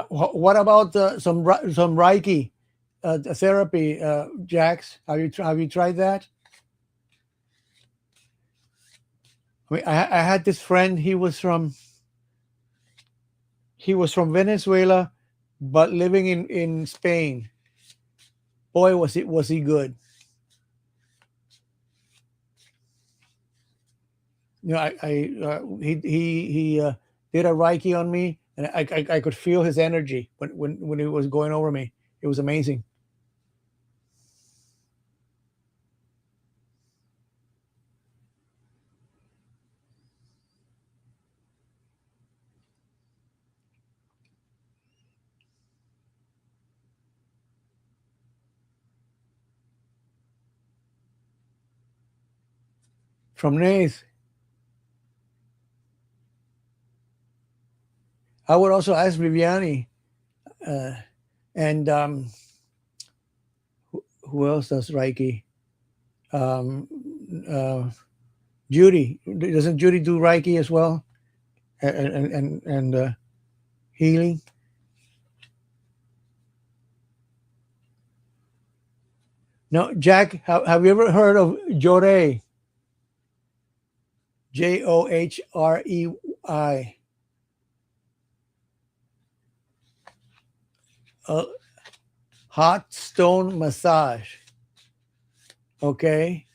What about some Reiki therapy, Jax? Have you tried that? I mean, I had this friend. He was from Venezuela, but living in Spain. Boy, was he good. You know, he did a Reiki on me, and I could feel his energy when it was going over me. It was amazing. From Nath, I would also ask Viviani, and who else does Reiki? Um, Judy, doesn't Judy do Reiki as well, and healing? No, Jack, have you ever heard of Jorei? Johrei. Hot stone massage. Okay,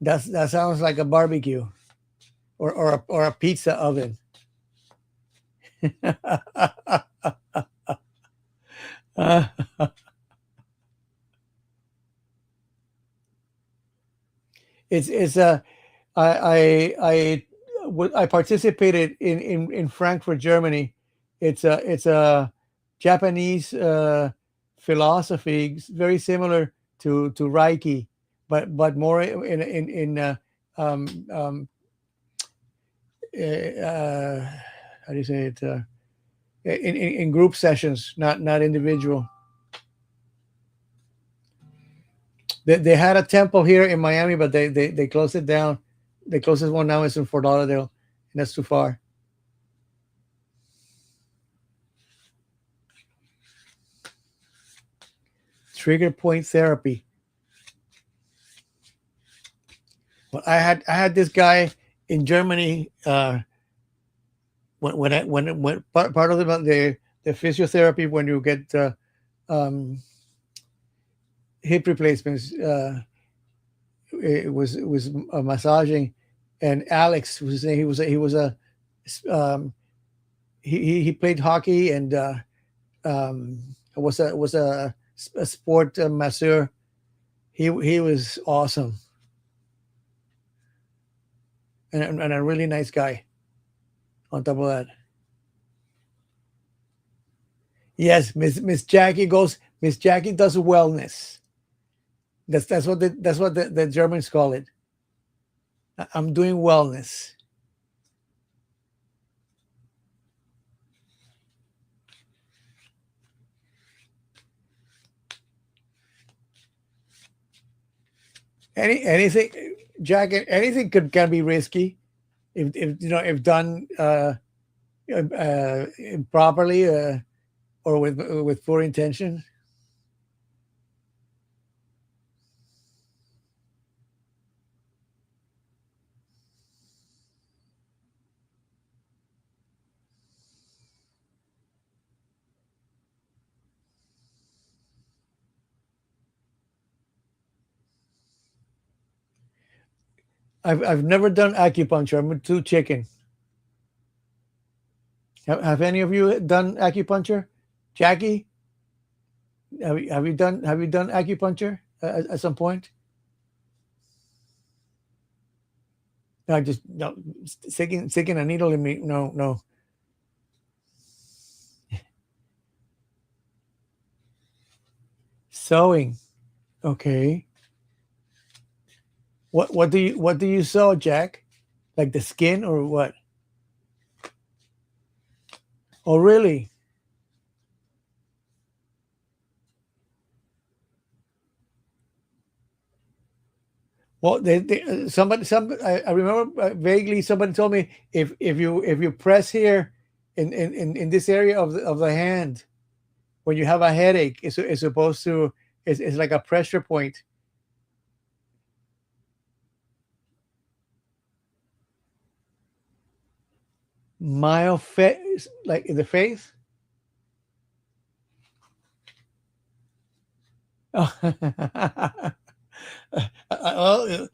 that sounds like a barbecue or a pizza oven. It's a I participated in Frankfurt, Germany. It's a Japanese philosophy, very similar to Reiki, but more in um, um, how do you say it? In group sessions, not individual. They had a temple here in Miami, but they closed it down. The closest one now is in Fort Lauderdale, and that's too far. Trigger point therapy. Well, I had this guy in Germany. When part of the physiotherapy when you get um, hip replacements, it was massaging, and Alex was saying um, he played hockey and was a sport masseur. He was awesome and a really nice guy. On top of that, yes, Miss Jackie goes. Miss Jackie does wellness. That's what the Germans call it. I'm doing wellness. Anything, Jack? Anything could can be risky if if done improperly or with poor intention. I've never done acupuncture. I'm too chicken. Have any of you done acupuncture, Jackie? Have you done acupuncture at some point? No, just no sticking a needle in me. No, no. Sewing. Okay. What do you sew, Jack? Like the skin or what? Oh, really? Well, I remember vaguely somebody told me if you press here in this area of the hand when you have a headache, it's supposed to it's like a pressure point. Mild face, like in the face. Oh.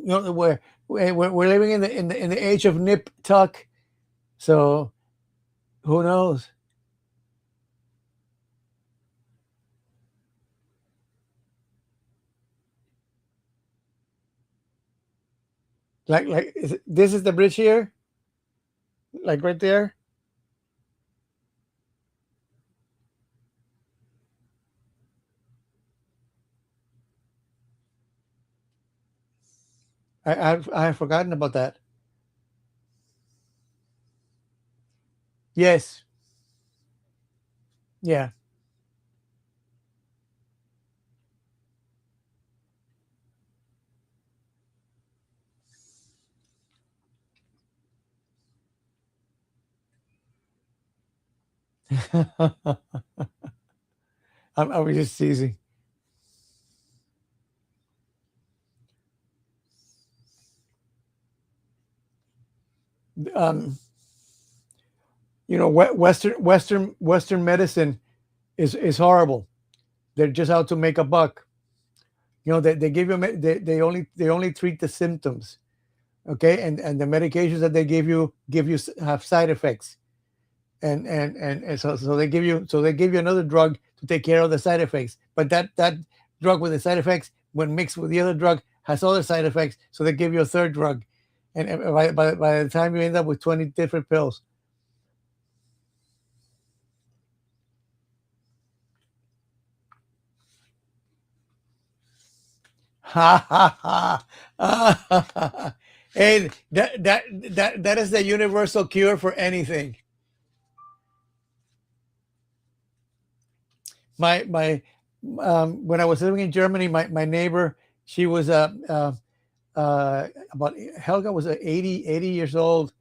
Well, we're living in the age of nip tuck, so who knows? This is the bridge here, like right there. I have forgotten about that. Yes, yeah. I was just teasing. Um, Western medicine is horrible. They're just out to make a buck. They give you they only treat the symptoms. Okay, and the medications that they give you have side effects, and so they give you another drug to take care of the side effects. But that drug with the side effects, when mixed with the other drug, has other side effects. So they give you a third drug, and by the time you end up with 20 different pills. Ha ha ha! Hey, that is the universal cure for anything. My When I was living in Germany, my neighbor, she was about Helga was 80 years old.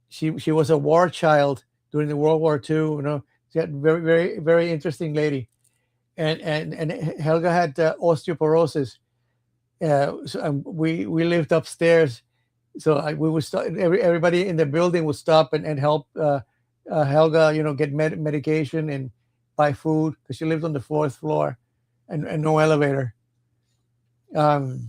She was a war child during the World War II. She had very very very interesting lady, and Helga had osteoporosis. We lived upstairs, so we would stop. Everybody in the building would stop and help Helga, get medication and buy food because she lived on the fourth floor, and no elevator. Um,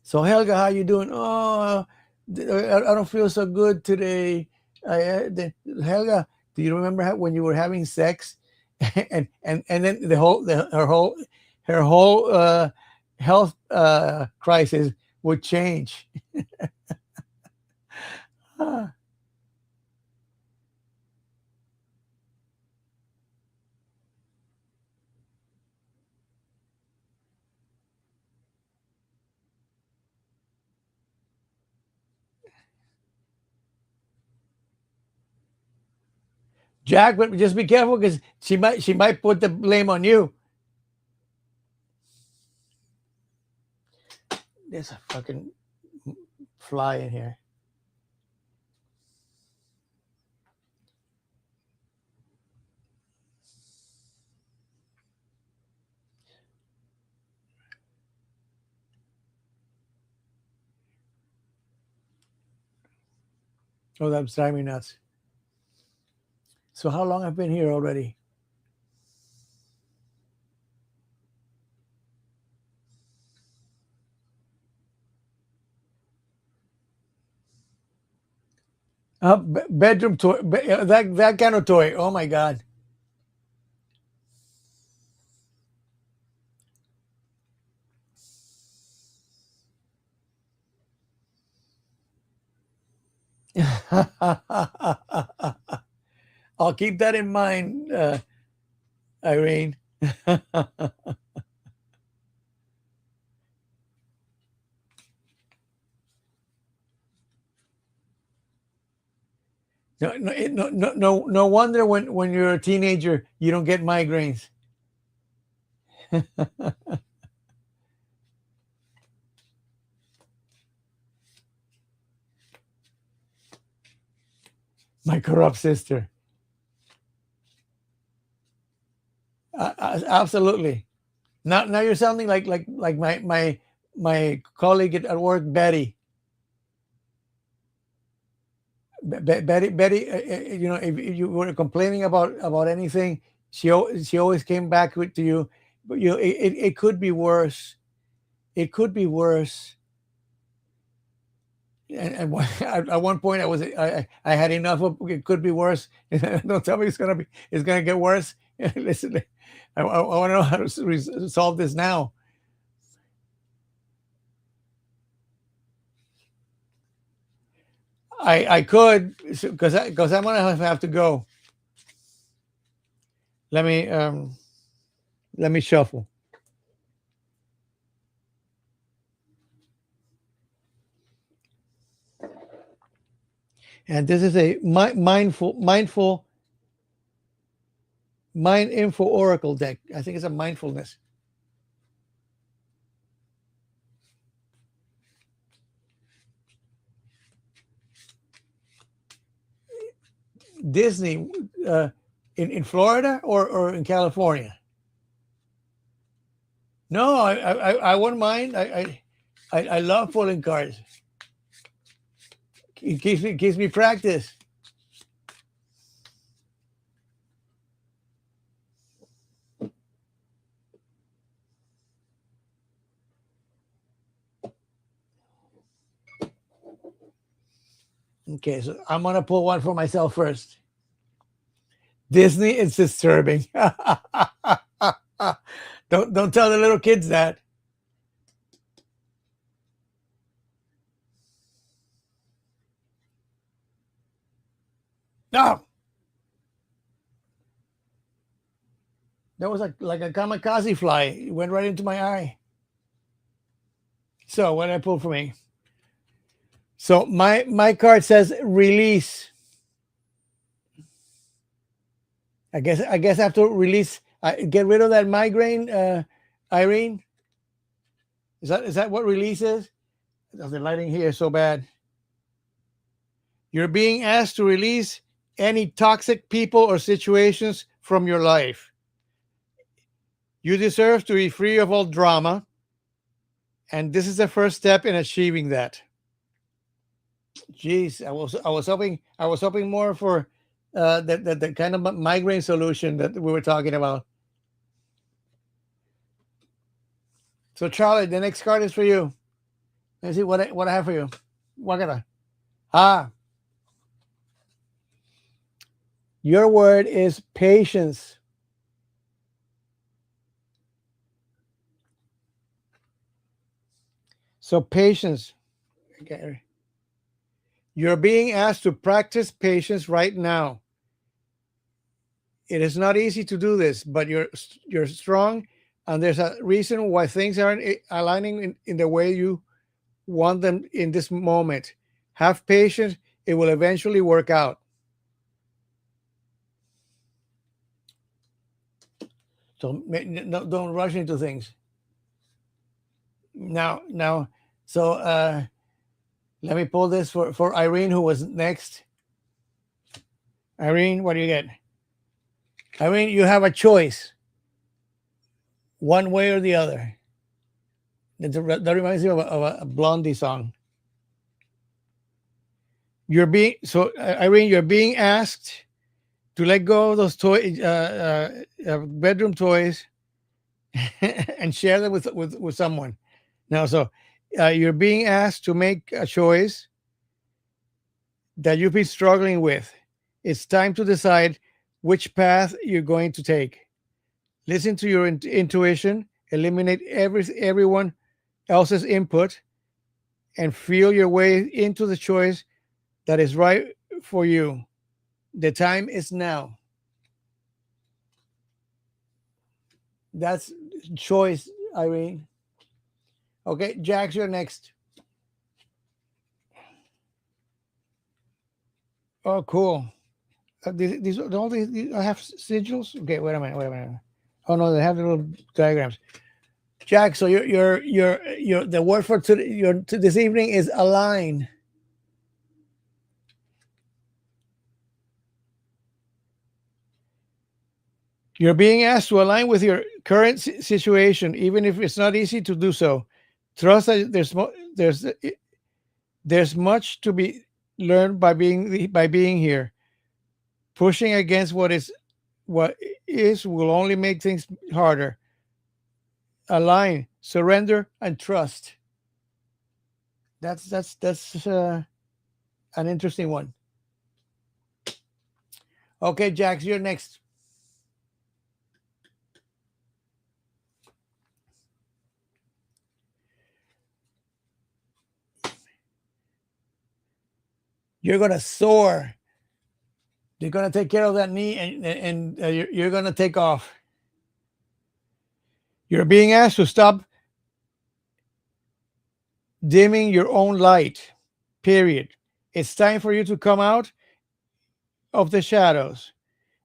So Helga, how you doing? Oh, I don't feel so good today. Helga, do you remember when you were having sex, and then her whole health crisis would change. Ah, Jack, but just be careful because she might put the blame on you. There's a fucking fly in here. Oh, that's driving me nuts. So how long I've been here already? Bedroom toy. That kind of toy. Oh my god. I'll keep that in mind, Irene. No wonder when you're a teenager you don't get migraines. My corrupt sister. Absolutely. Now you're sounding like my colleague at work, Betty. Betty, if you were complaining about anything, she always came back to you. But it could be worse. It could be worse. And at one point, I had enough of it. Could be worse. Don't tell me it's gonna get worse. Listen, I want to know how to solve this now. I could, because I'm gonna have to go. Let me shuffle. And this is a mindful mind info oracle deck. I think it's a mindfulness. Disney, in Florida or in California? No, I wouldn't mind. I love pulling cards. It gives me practice. Okay, so I'm gonna pull one for myself first. Disney is disturbing. Don't tell the little kids that. No, that was like a kamikaze fly. It went right into my eye. So what did I pull for me? So my card says release. I guess I have to release. Get rid of that migraine, Irene. Is that what release is? Oh, the lighting here is so bad. You're being asked to release any toxic people or situations from your life. You deserve to be free of all drama, and this is the first step in achieving that. Jeez, I was hoping more for the kind of migraine solution that we were talking about. So Charlie, the next card is for you. Let's see what I have for you. Wakata. Your word is patience. So patience. Okay. You're being asked to practice patience right now. It is not easy to do this, but you're strong, and there's a reason why things aren't aligning in the way you want them in this moment. Have patience; it will eventually work out. So don't rush into things. Now, So let me pull this for Irene, who was next. Irene, what do you get? Irene, you have a choice, one way or the other. That reminds me of a Blondie song. Irene, you're being asked to let go of those bedroom toys, and share them with someone. Now, so you're being asked to make a choice that you've been struggling with. It's time to decide which path you're going to take. Listen to your intuition, eliminate everyone else's input, and feel your way into the choice that is right for you. The time is now. That's choice, Irene. Okay, Jax, you're next. Oh, cool. These all these I have sigils. Okay, wait a minute. Oh no, they have the little diagrams. Jack, so your the word for this evening is align. You're being asked to align with your current situation, even if it's not easy to do so. Trust that there's much to be learned by being here. Pushing against what is will only make things harder. Align, surrender, and trust. That's an interesting one. Okay, Jax, you're next. You're gonna soar. You're gonna take care of that knee, and you're gonna take off. You're being asked to stop dimming your own light. Period. It's time for you to come out of the shadows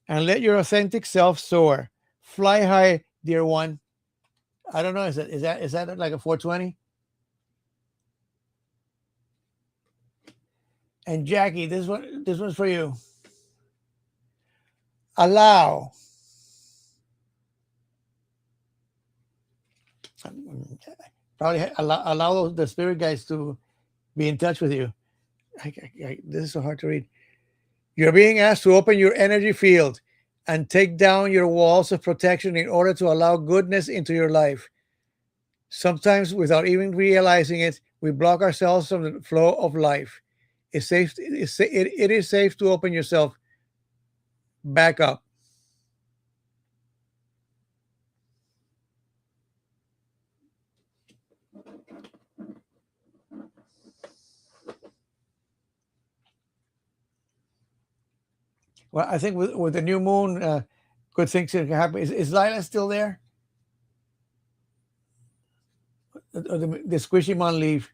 and let your authentic self soar. Fly high, dear one. I don't know. Is that like a 420? And Jackie, this one's for you. Allow. Probably allow the spirit guides to be in touch with you. This is so hard to read. You're being asked to open your energy field and take down your walls of protection in order to allow goodness into your life. Sometimes, without even realizing it, we block ourselves from the flow of life. It is safe to open yourself back up. Well, I think with the new moon, good things can happen. Is Lila still there? Or the squishy mon leave?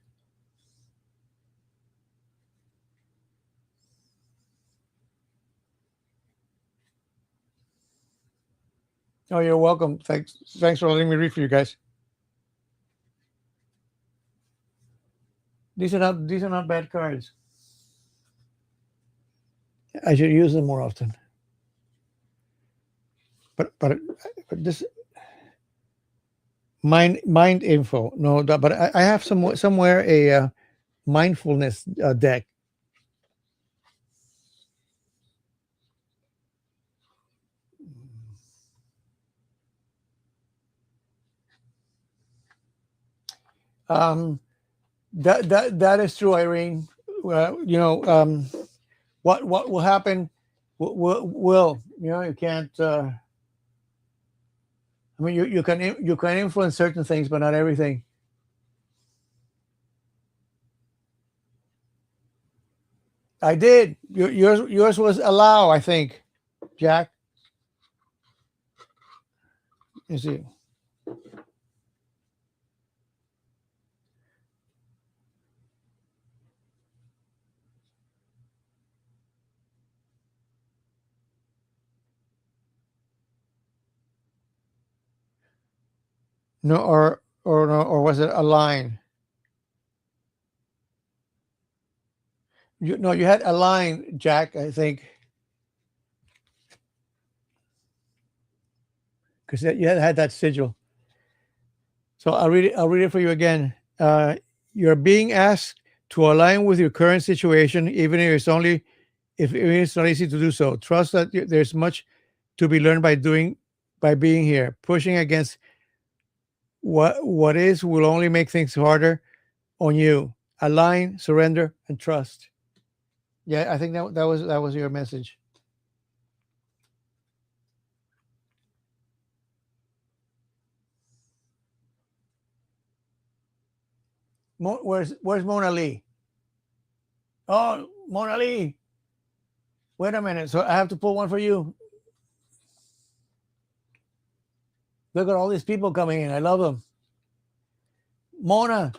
Oh, you're welcome. Thanks for letting me read for you guys. These are not bad cards. I should use them more often. But this mind info. No, but I have somewhere a mindfulness deck. Um, that is true, Irene. What will happen will you can't. I mean, you can influence certain things, but not everything. I did. Yours was allow, I think, Jack. You see. No, or no, or was it a line? You no, you had a line, Jack, I think, because you had that sigil. So I'll read it for you again. You're being asked to align with your current situation, even if it's not easy to do so. Trust that there's much to be learned by being here. Pushing against what is will only make things harder on you. Align, surrender, and trust. Yeah, I think that was your message. Where's Mona Lee? Oh, Mona Lee. Wait a minute. So I have to pull one for you. Look at all these people coming in. I love them. Mona,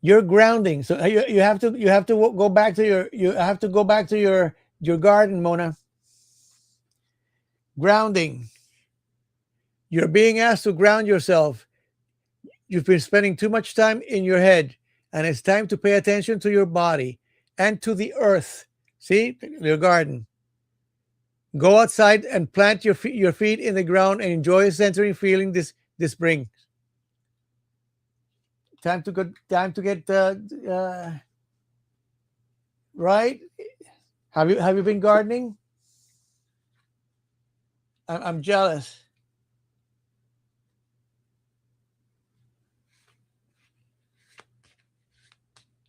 you're grounding. So you have to go back to your garden, Mona. Grounding. You're being asked to ground yourself. You've been spending too much time in your head, and it's time to pay attention to your body and to the earth. See, your garden. Go outside and plant your feet in the ground and enjoy a sensory feeling this brings. Time to get right. Have you been gardening? I'm jealous.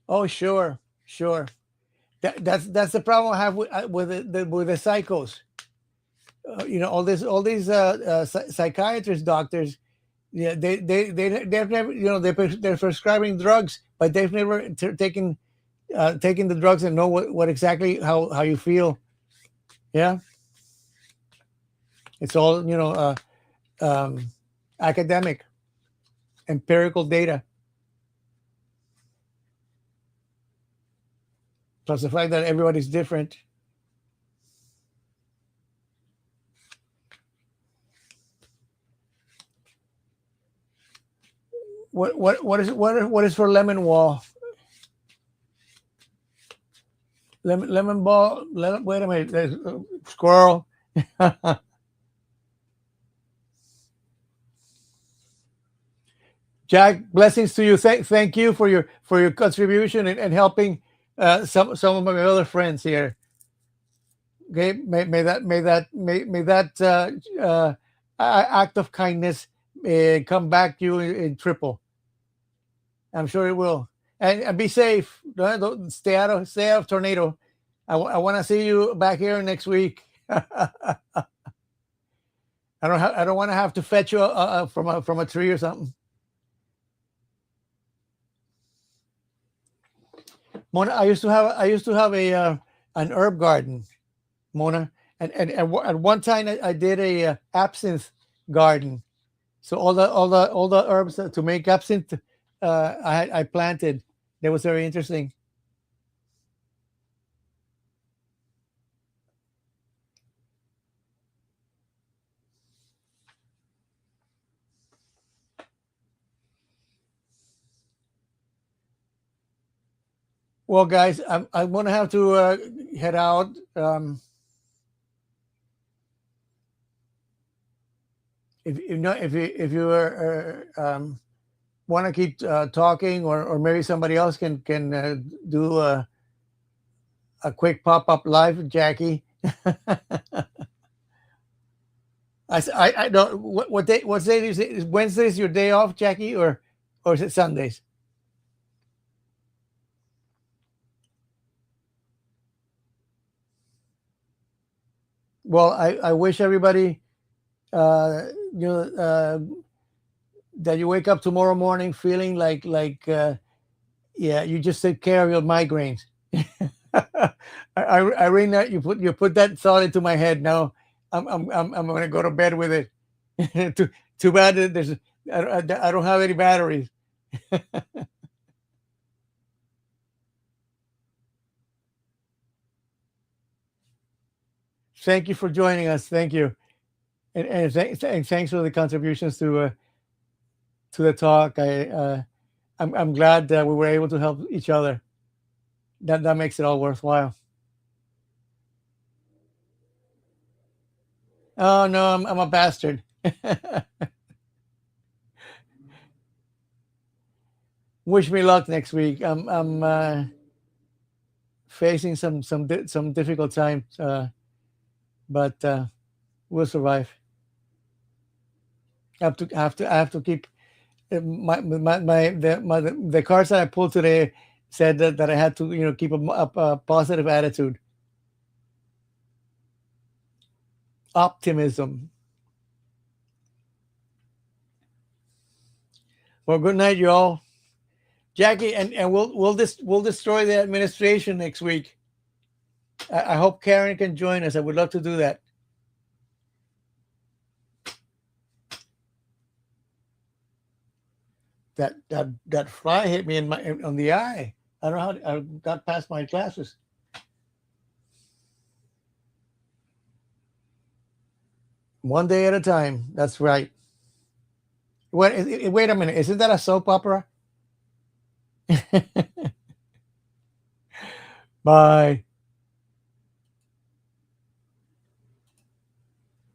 Oh, sure. That's the problem I have with the psychos. All these psychiatrist doctors. Yeah, they've never, they're prescribing drugs, but they've never taken the drugs and know what exactly how you feel. Yeah, it's all academic, empirical data. Plus the fact that everybody's different. What is for lemon wall? Lemon ball. Wait a minute. There's squirrel. Jack, blessings to you. Thank you for your contribution and helping some of my other friends here. Okay, may that act of kindness come back to you in triple. I'm sure it will. And be safe. Don't stay out of tornado. I want to see you back here next week. I don't want to have to fetch you from a tree or something. Mona, I used to have a an herb garden, Mona, and at one time I did a absinthe garden. So all the herbs to make absinthe, I planted. That was very interesting. Well, guys, I'm gonna have to head out. If you want to keep talking, or maybe somebody else can do a quick pop up live, Jackie. I don't what day is it? Is Wednesdays your day off, Jackie, or is it Sundays? Well, I wish everybody you know that you wake up tomorrow morning feeling like yeah, you just take care of your migraines. Irina, you put that thought into my head. Now I'm going to go to bed with it. Too bad that I don't have any batteries. Thank you for joining us. Thank you, and thanks for the contributions to the talk. I'm glad that we were able to help each other. That makes it all worthwhile. Oh no, I'm a bastard. Wish me luck next week. I'm facing some difficult times, but we'll survive. I have to keep the cards that I pulled today said that I had to keep a positive attitude, optimism. Well, good night, y'all. Jackie, and we'll destroy the administration next week. I hope Karen can join us. I would love to do that. That fly hit me on the eye. I don't know how I got past my glasses. One day at a time. That's right. Wait a minute. Isn't that a soap opera? Bye.